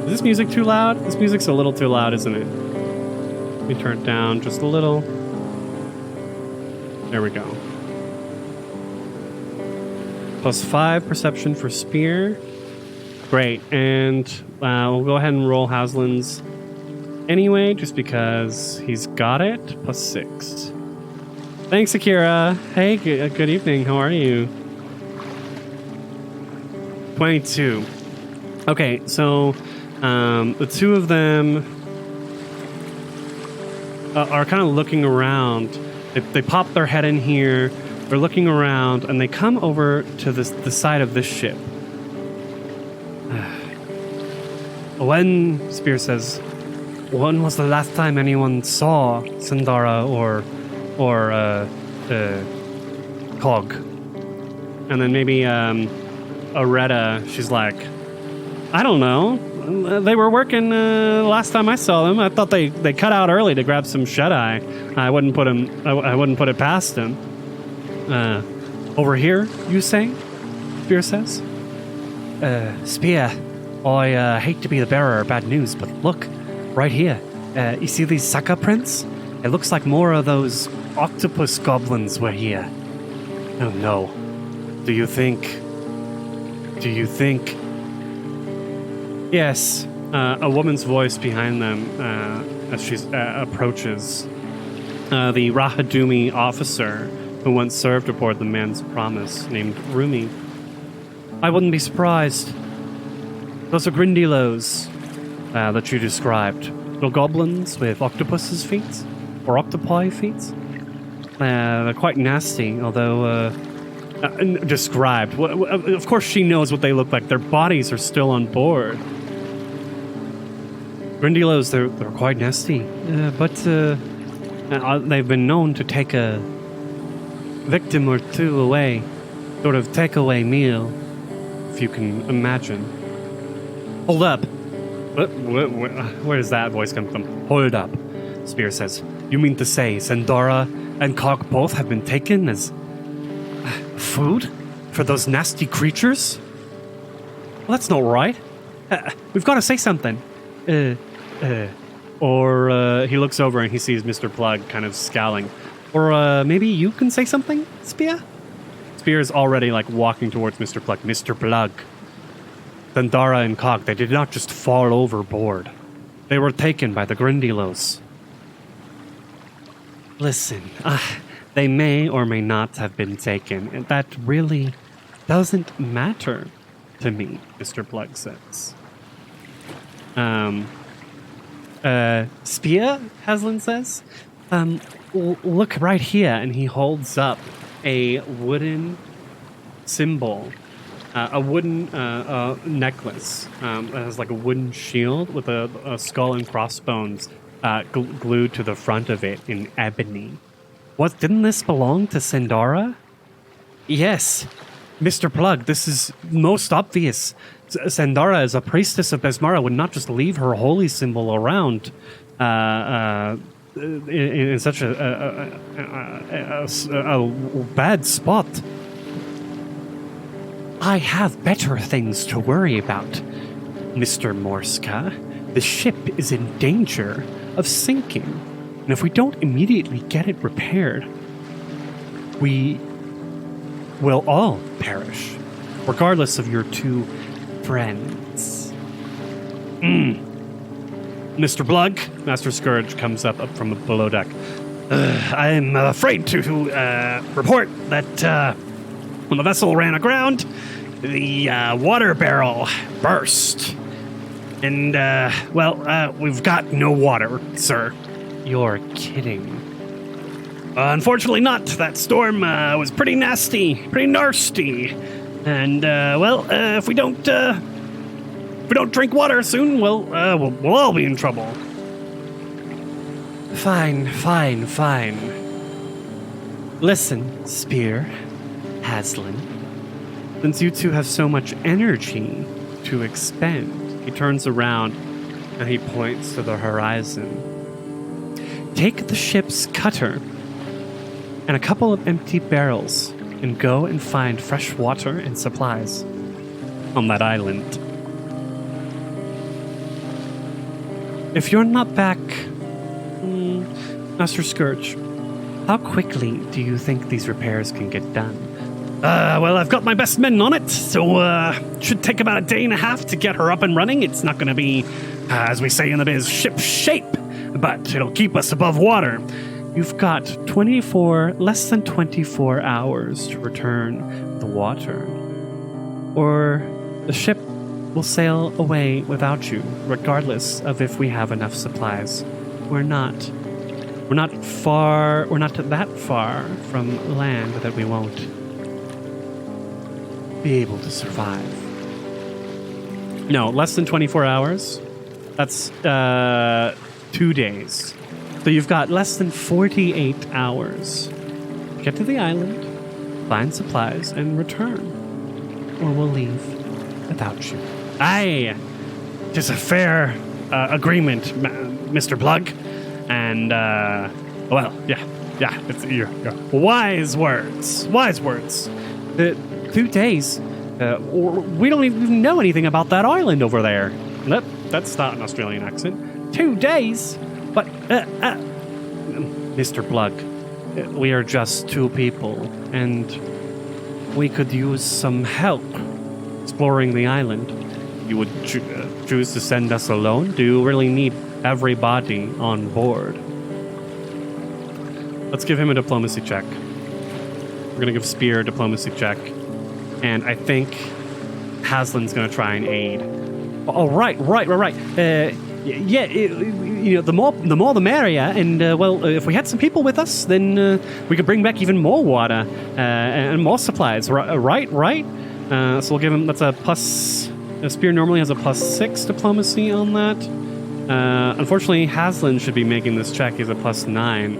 S1: Is this music too loud? This music's a little too loud, isn't it? Let me turn it down just a little. There we go. +5 perception for Spear. Great, and we'll go ahead and roll Hazlen's anyway, just because he's got it. +6. Thanks, Akira. Hey, good evening. How are you? 22. Okay, so the two of them are kind of looking around. They pop their head in here. They're looking around, and they come over to the side of this ship. Spear says, when was the last time anyone saw Sandara or Cog? And then maybe Areta, she's like, I don't know. They were working last time I saw them. I thought they cut out early to grab some shut-eye. I wouldn't put it past them. Over here, you say? Spear says. Spear, I hate to be the bearer of bad news, but look, right here. You see these sucker prints? It looks like more of those octopus goblins were here. Oh no. Do you think? Yes, a woman's voice behind them as she approaches. The Rahadumi officer who once served aboard the Man's Promise, named Rumi. I wouldn't be surprised. Those are Grindylows that you described. Little goblins with octopus's feet, or octopi feet. They're quite nasty, although described. Of course she knows what they look like. Their bodies are still on board. Grindylows, they're quite nasty, but they've been known to take a victim or two away, sort of takeaway meal, if you can imagine. Hold up. Where does that voice come from? Hold up, Spear says. You mean to say Sandara and Cog both have been taken as food for those nasty creatures? Well, that's not right. We've got to say something. Or he looks over and he sees Mr. Plug kind of scowling. Or maybe you can say something, Spear? Spear is already walking towards Mr. Plug. Mr. Plug. Sandara and Cog, they did not just fall overboard. They were taken by the Grindylows. Listen, they may or may not have been taken, and that really doesn't matter to me, Mr. Plug says. Spear, Hazlen says. Look right here, and he holds up a wooden symbol, a wooden necklace that has a wooden shield with a skull and crossbones glued to the front of it in ebony. What, didn't this belong to Sandara? Yes, Mr. Plug, this is most obvious. Sandara, as a priestess of Besmara, would not just leave her holy symbol around in such a bad spot. I have better things to worry about, Mr. Morska. The ship is in danger of sinking, and if we don't immediately get it repaired, we will all perish, regardless of your two friends. Mr. Blug, Master Scourge comes up from below deck. I'm afraid to report that when the vessel ran aground, the water barrel burst. And, we've got no water, sir. You're kidding. Unfortunately not. That storm was pretty nasty, pretty nasty. And, if we don't drink water soon, we'll all be in trouble. Fine. Listen, Spear, Hazlen. Since you two have so much energy to expend, he turns around and he points to the horizon. Take the ship's cutter and a couple of empty barrels and go and find fresh water and supplies on that island. If you're not back, Master Scourge, how quickly do you think these repairs can get done? I've got my best men on it, so should take about a day and a half to get her up and running. It's not going to be, as we say in the biz, ship shape, but it'll keep us above water. You've got less than 24 hours to return the water, or the ship will sail away without you, regardless of if we have enough supplies. We're not that far from land that we won't be able to survive. No, less than 24 hours. That's 2 days. So you've got less than 48 hours to get to the island, find supplies, and return. Or we'll leave without you. Aye, 'tis a fair agreement, Mr. Plug. And, it's your wise words. 2 days. We don't even know anything about that island over there. Nope, that's not an Australian accent. 2 days? But, Mr. Plug, we are just two people, and we could use some help exploring the island. You would choose to send us alone? Do you really need everybody on board? Let's give him a diplomacy check. We're going to give Spear a diplomacy check. And I think Hazlen's going to try and aid. Oh, right. The more the merrier. And, if we had some people with us, then we could bring back even more water and more supplies. Right? So we'll give him, that's a plus. Spear normally has a +6 diplomacy on that. Unfortunately, Hazlen should be making this check. He's a +9.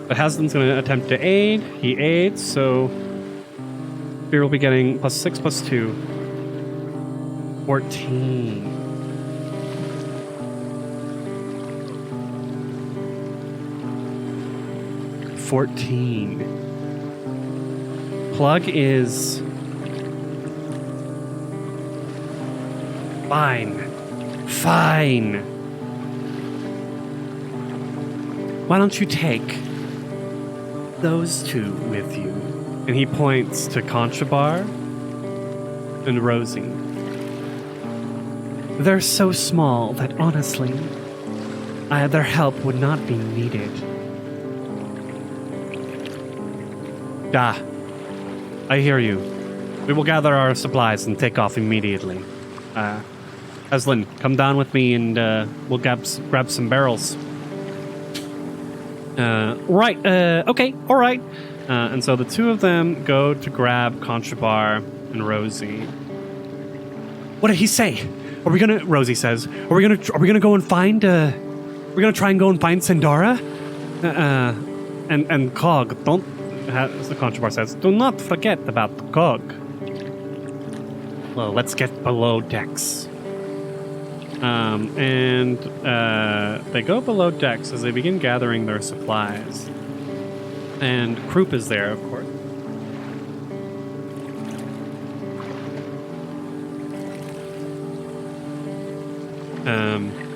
S1: But Hazlen's going to attempt to aid. He aids, so Spear will be getting +6 +2. 14. Plug is fine. Why don't you take those two with you? And he points to Conchobar and Rosie. They're so small that honestly, their help would not be needed. I hear you. We will gather our supplies and take off immediately. Hazlen, come down with me and we'll grab some barrels. Okay, all right. And so the two of them go to grab Conchobar and Rosie. What did he say? Are we gonna? Rosie says. Are we gonna go and find? We're gonna try and go and find Sandara. And Cog. Don't. As the Conchobar says, do not forget about the Cog. Well, let's get below decks. And they go below decks as they begin gathering their supplies. And Croup is there, of course.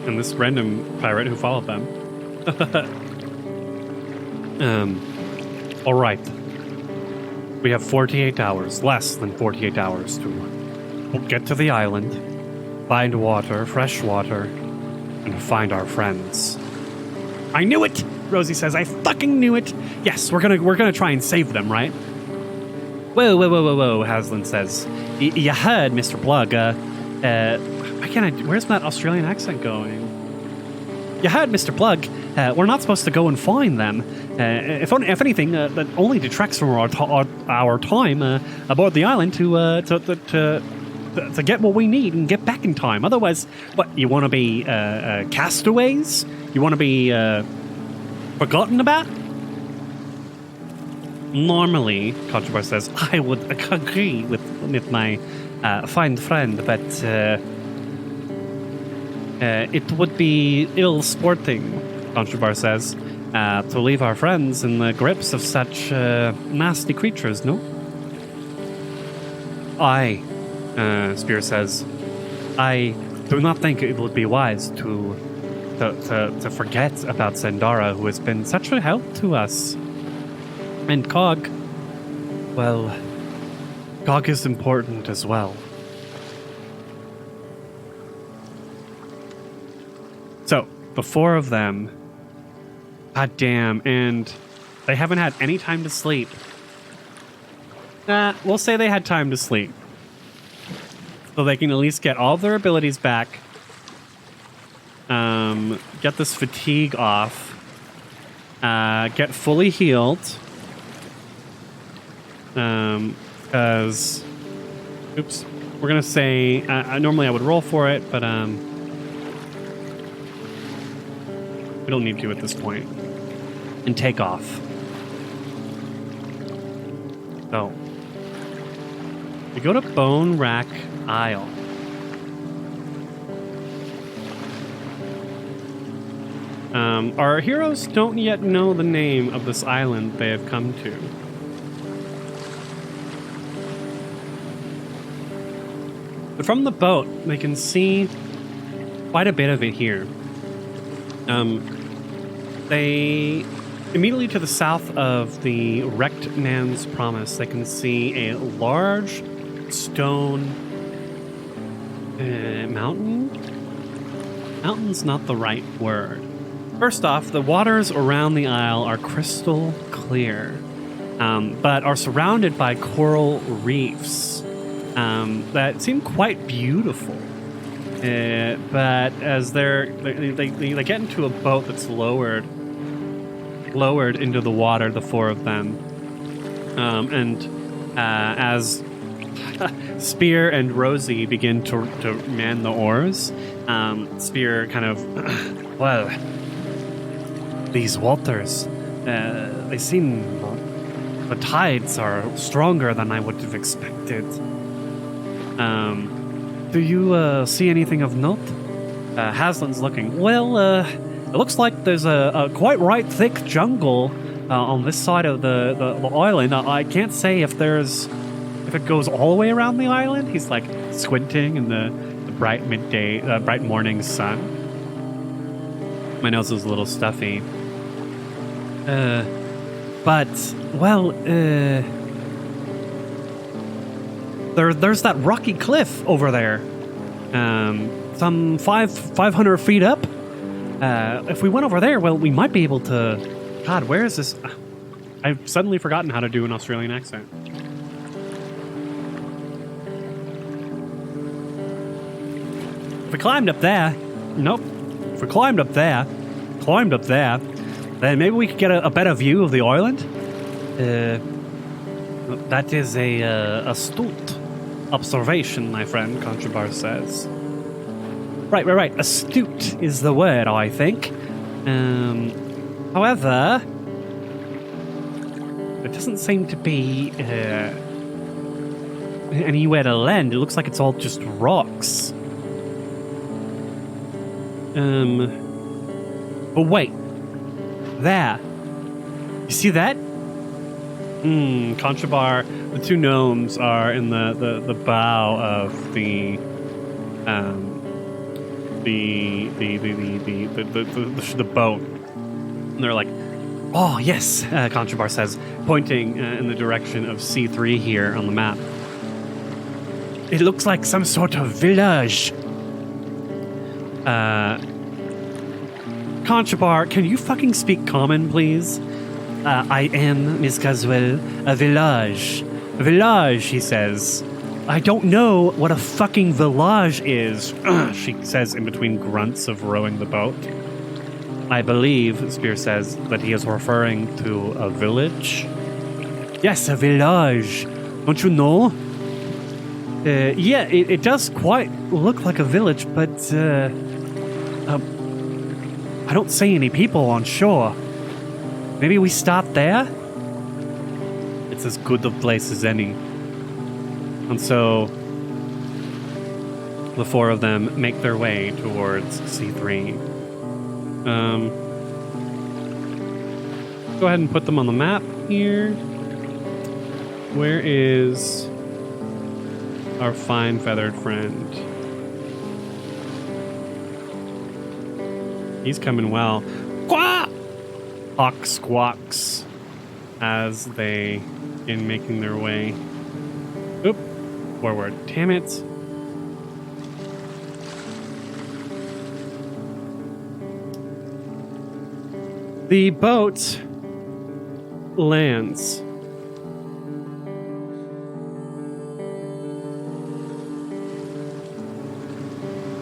S1: And this random pirate who followed them. All right. We have 48 hours, less than 48 hours to get to the island, find water, fresh water, and find our friends. I knew it! Rosie says, I fucking knew it! Yes, we're gonna try and save them, right? Whoa, Hazlen says. You heard, Mr. Plug, where's that Australian accent going? You heard, Mr. Plug. We're not supposed to go and find them. If anything, that only detracts from our time aboard the island to get what we need and get back in time. Otherwise, what, you want to be castaways? You want to be forgotten about? Normally, Conchobar says, I would agree with my fine friend, but it would be ill-sporting, Conchobar says, to leave our friends in the grips of such nasty creatures, no? Aye, Spear says, I do not think it would be wise to forget about Sandara, who has been such a help to us. And Cog, well, Cog is important as well. So, the four of them, god damn, and they haven't had any time to sleep. We'll say they had time to sleep. So they can at least get all their abilities back. Get this fatigue off. Get fully healed. Because... Oops. We're gonna say... normally I would roll for it, but we don't need to at this point. And take off. So... we go to Bone Rack Isle. Our heroes don't yet know the name of this island they have come to. But from the boat, they can see quite a bit of it here. They immediately to the south of the wrecked Nan's Promise, they can see a large stone mountain. Mountain's not the right word. First off, the waters around the isle are crystal clear, but are surrounded by coral reefs that seem quite beautiful. But as they get into a boat that's lowered into the water, the four of them, and as Spear and Rosie begin to man the oars, Spear kind of, well, these waters, they seem, the tides are stronger than I would have expected. Do you see anything of note? Hazlen's looking. Well, it looks like there's a quite right thick jungle on this side of the island. I can't say if it goes all the way around the island. He's like squinting in the bright midday, bright morning sun. My nose is a little stuffy. But, well, there's that rocky cliff over there. Some 500 feet up. If we went over there, well, we might be able to... God, where is this? I've suddenly forgotten how to do an Australian accent. If we climbed up there... Nope. If we climbed up there, then maybe we could get a better view of the island. That is a astute observation, my friend, Conchobar says. Right. Astute is the word, I think. However, there doesn't seem to be anywhere to land. It looks like it's all just rocks. But wait. There. You see that? Conchobar, the two gnomes are in the bow of the boat. And they're like, oh, yes, Conchobar says, pointing in the direction of C3 here on the map. It looks like some sort of village. Conchobar, can you fucking speak common, please? I am, Miss Caswell, a village. A village, he says. I don't know what a fucking village is, she says in between grunts of rowing the boat. I believe, Spear says, that he is referring to a village. Yes, a village. Don't you know? Yeah, it does quite look like a village, but I don't see any people on shore. Maybe we start there? It's as good a place as any. And so the four of them make their way towards C3. Go ahead and put them on the map here. Where is our fine feathered friend? He's coming well. Quack! Hawk squawks as they begin making their way. Oop. Forward. Damn it. The boat lands.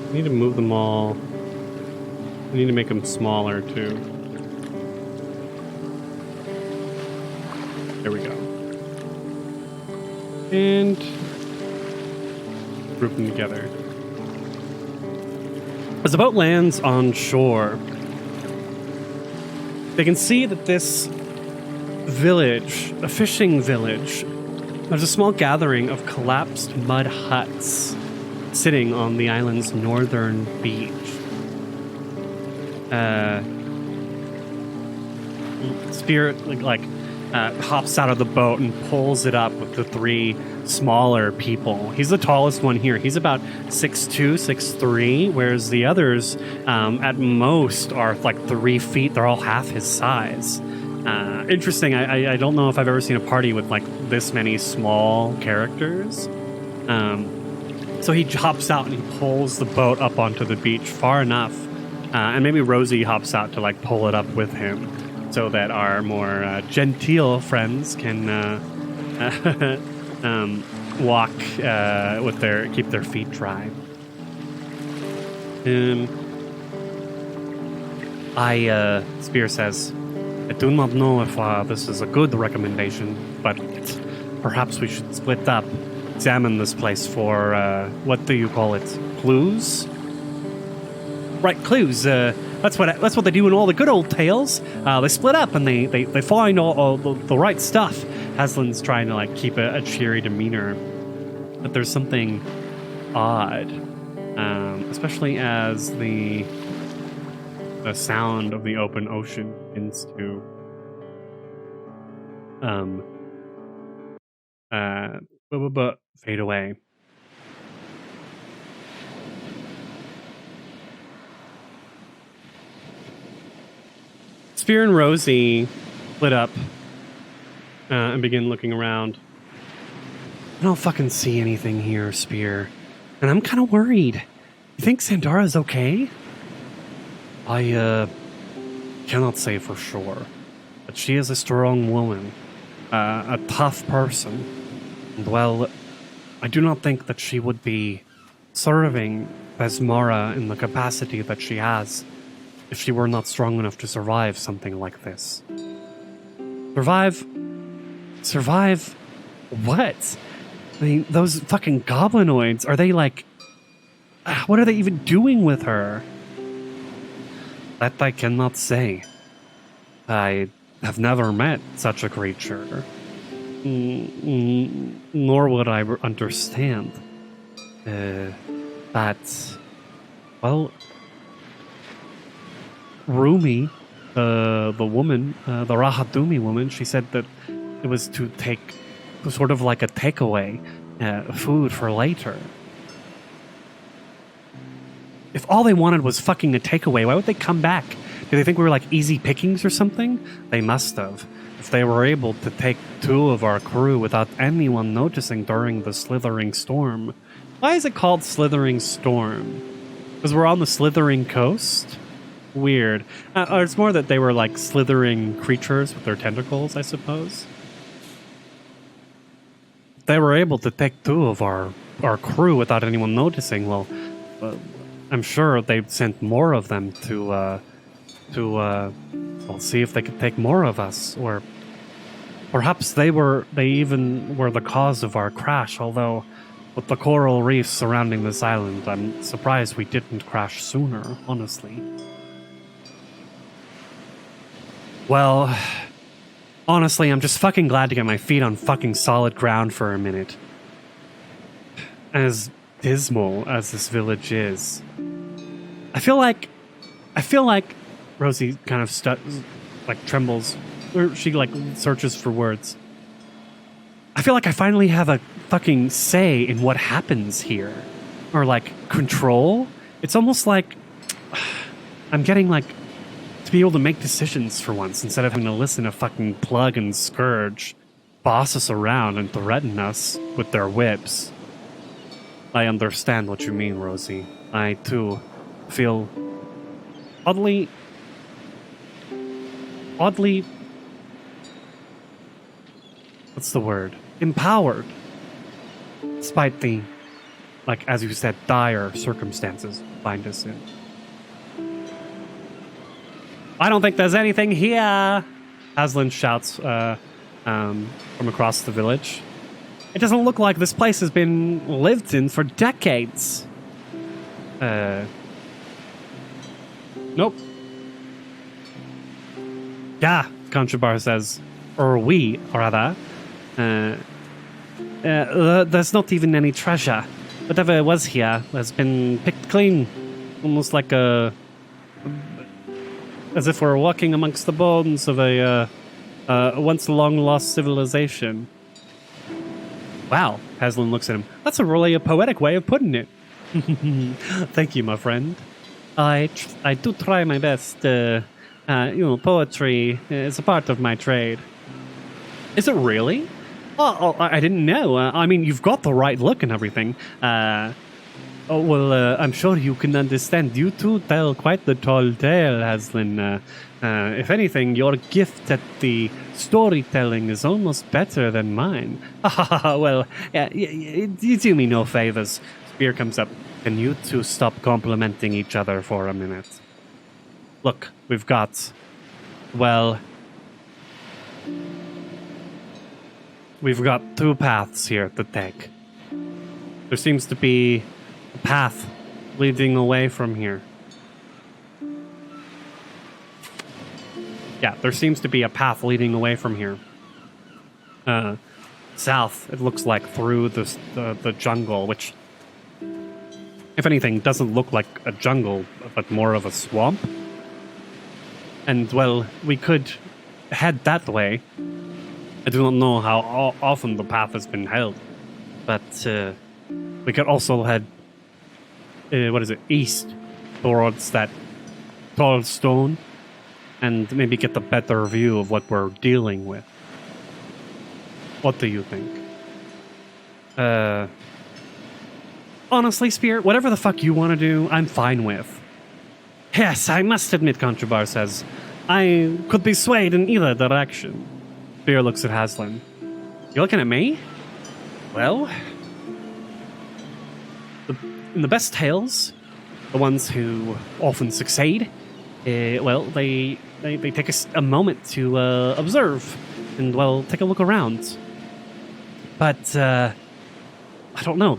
S1: I need to move them all. I need to make them smaller too. There we go. And group them together. As the boat lands on shore, they can see that this village, a fishing village, there's a small gathering of collapsed mud huts sitting on the island's northern beach. Spirit hops out of the boat and pulls it up with the three smaller people. He's the tallest one here. He's about 6'2", 6'3", whereas the others at most are like 3 feet. They're all half his size. Interesting. I don't know if I've ever seen a party with like this many small characters. So he hops out and he pulls the boat up onto the beach far enough. And maybe Rosie hops out to like pull it up with him so that our more genteel friends can walk with keep their feet dry. Spear says, I do not know if this is a good recommendation, but perhaps we should split up, examine this place for, what do you call it, clues? Right, clues. That's what they do in all the good old tales. They split up and they find all the right stuff. Hazlen's trying to like keep a cheery demeanor, but there's something odd, especially as the sound of the open ocean begins to fade away. Spear and Rosie split up and begin looking around. I don't fucking see anything here, Spear. And I'm kind of worried. You think Sandara's okay? I cannot say for sure. But she is a strong woman. A tough person. And well, I do not think that she would be serving Besmara in the capacity that she has if she were not strong enough to survive something like this. Survive? Survive what? I mean, those fucking goblinoids, are they like What are they even doing with her? That I cannot say. I have never met such a creature. Nor would I understand. But, well, Rumi, the woman, the Rahadumi woman, she said that it was to take sort of like a takeaway, food for later. If all they wanted was fucking a takeaway, why would they come back? Do they think we were like easy pickings or something? They must have. If they were able to take 2 of our crew without anyone noticing during the slithering storm. Why is it called slithering storm? Because we're on the slithering coast? Weird. Or it's more that they were like slithering creatures with their tentacles, I suppose. If they were able to take 2 of our crew without anyone noticing, well, I'm sure they sent more of them to see if they could take more of us, or perhaps they even were the cause of our crash, although with the coral reefs surrounding this island, I'm surprised we didn't crash sooner, honestly. Well, honestly, I'm just fucking glad to get my feet on fucking solid ground for a minute. As dismal as this village is, I feel like Rosie kind of trembles, or she like searches for words. I feel like I finally have a fucking say in what happens here, or like control. It's almost like I'm getting like to be able to make decisions for once instead of having to listen to fucking Plug and Scourge boss us around and threaten us with their whips. I understand what you mean, Rosie. I too feel oddly, what's the word? Empowered. Despite the, like, as you said, dire circumstances find us in. I don't think there's anything here, Hazlen shouts from across the village. It doesn't look like this place has been lived in for decades. Nope. Yeah, Conchobar says, or we, rather. There's not even any treasure. Whatever it was here has been picked clean. Almost like as if we're walking amongst the bones of a once long-lost civilization. Wow, Hazlen looks at him. That's really a poetic way of putting it. Thank you, my friend. I do try my best. Poetry is a part of my trade. Is it really? Oh, I didn't know. I mean, you've got the right look and everything. I'm sure you can understand. You two tell quite the tall tale, Hazlen. If anything, your gift at the storytelling is almost better than mine. Well, you do me no favors. Spear comes up. Can you two stop complimenting each other for a minute? Look, we've got 2 paths here to take. There seems to be a path leading away from here. Yeah, there seems to be a path leading away from here. South, it looks like, through the jungle, which, if anything, doesn't look like a jungle, but more of a swamp. And, well, we could head that way. I do not know how often the path has been held, but we could also head, east towards that tall stone, and maybe get a better view of what we're dealing with. What do you think? Honestly, Spear, whatever the fuck you want to do, I'm fine with. Yes, I must admit, Conchobar says, I could be swayed in either direction. Spear looks at Hazlen. You looking at me? Well, in the best tales, the ones who often succeed, they take a moment to observe and, take a look around. But, I don't know,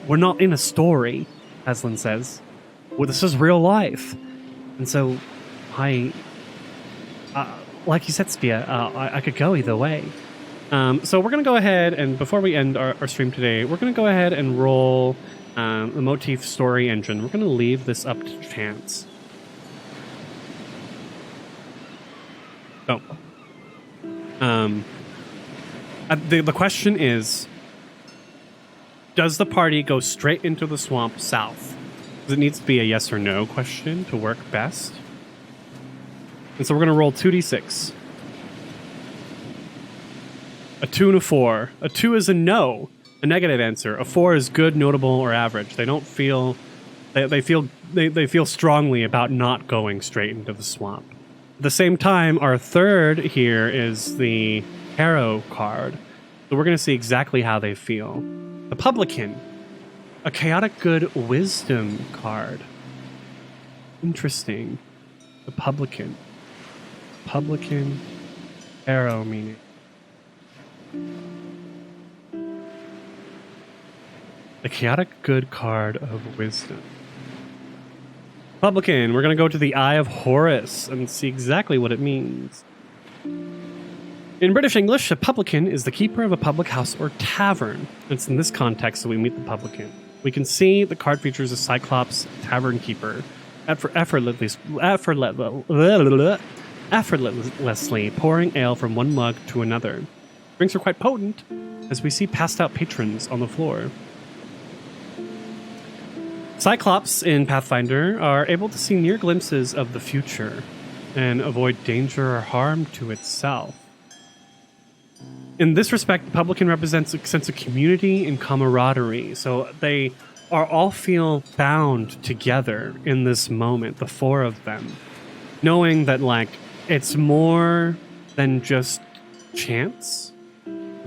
S1: we're not in a story, Hazlen says. Well, this is real life. And so like you said, Spia, I could go either way. So we're going to go ahead, and before we end our stream today, we're going to go ahead and roll the motif story engine. We're going to leave this up to chance. Oh. The question is, does the party go straight into the swamp south? It needs to be a yes or no question to work best. And so we're going to roll 2d6. A 2 and a 4. A 2 is a no, a negative answer. A 4 is good, notable, or average. They don't feel... They feel strongly about not going straight into the swamp. At the same time, our third here is the tarot card. So we're going to see exactly how they feel. The publican. A chaotic good wisdom card. Interesting. The publican. Publican. Arrow meaning. The chaotic good card of wisdom. Publican, we're going to go to the Eye of Horus and see exactly what it means. In British English, a publican is the keeper of a public house or tavern. It's in this context that we meet the publican. We can see the card features a Cyclops tavern keeper, effortlessly pouring ale from one mug to another. Drinks are quite potent, as we see passed out patrons on the floor. Cyclops in Pathfinder are able to see near glimpses of the future and avoid danger or harm to itself. In this respect, the publican represents a sense of community and camaraderie, so they are all feel bound together in this moment, the four of them, knowing that like it's more than just chance.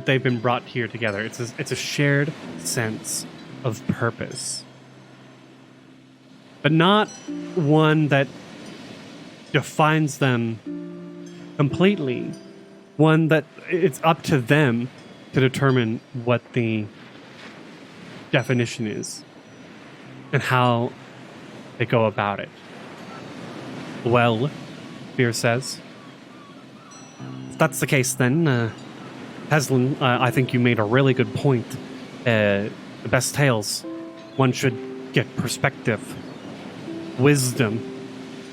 S1: They've been brought here together. It's a shared sense of purpose. But not one that defines them completely. One that it's up to them to determine what the definition is and how they go about it. Well, Fear says. If that's the case, then, Hazlen, I think you made a really good point. The best tales, one should get perspective. Wisdom,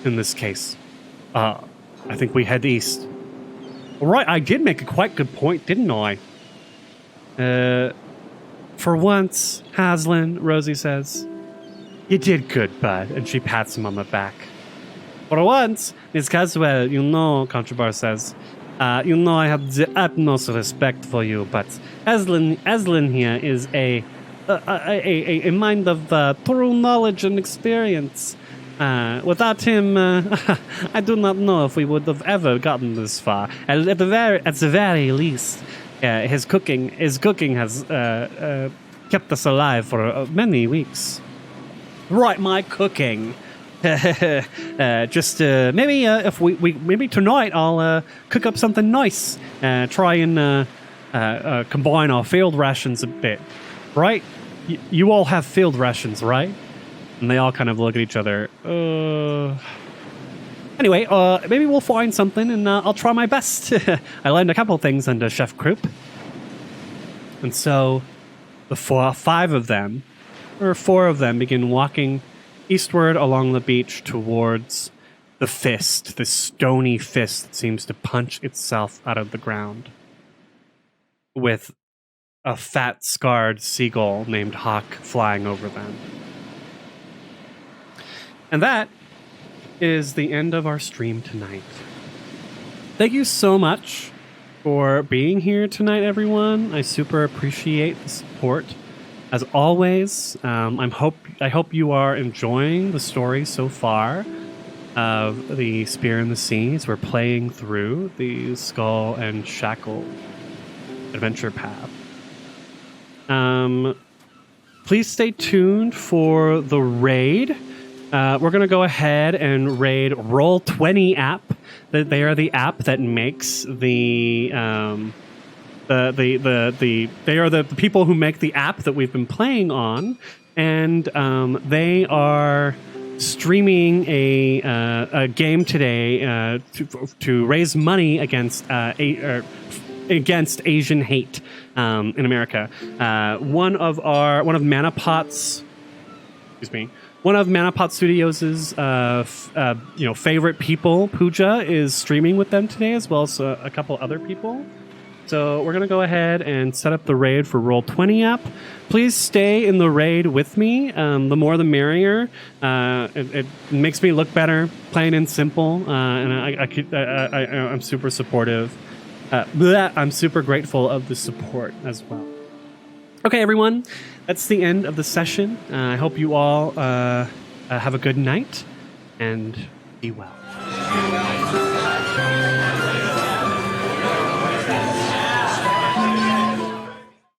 S1: in this case. I think we head east. All right, I did make a quite good point, didn't I? For once, Hazlen, Rosie says. You did good, bud, and she pats him on the back. For once, Miss Caswell, you know, Conchobar says, you know I have the utmost respect for you, but Hazlen here is a mind of true knowledge and experience. Without him, I do not know if we would have ever gotten this far. At the very least, his cooking has kept us alive for many weeks. Right, my cooking. Just maybe if we maybe tonight I'll cook up something nice. Try and combine our field rations a bit. Right? You all have field rations, right? And they all kind of look at each other. Anyway, maybe we'll find something, and I'll try my best. I learned a couple things under Chef Croup. And so the four of them begin walking eastward along the beach towards the fist, this stony fist that seems to punch itself out of the ground, with a fat, scarred seagull named Hawk flying over them. And that is the end of our stream tonight. Thank you so much for being here tonight, everyone. I super appreciate the support. As always, I hope you are enjoying the story so far of the Spear in the Seas. We're playing through the Skull and Shackle adventure path. Please stay tuned for the raid. We're going to go ahead and raid Roll20 app. They are the app that makes the They are the people who make the app that we've been playing on, and they are streaming a game today to raise money against Asian hate in America. One of Manapot's, one of Manapot Studios' favorite people, Pooja, is streaming with them today, as well as a couple other people. So we're going to go ahead and set up the raid for Roll20 app. Please stay in the raid with me. The more the merrier. It makes me look better playing in simple, and I'm super supportive. I'm super grateful of the support as well. Okay, everyone, that's the end of the session. I hope you all have a good night and be well.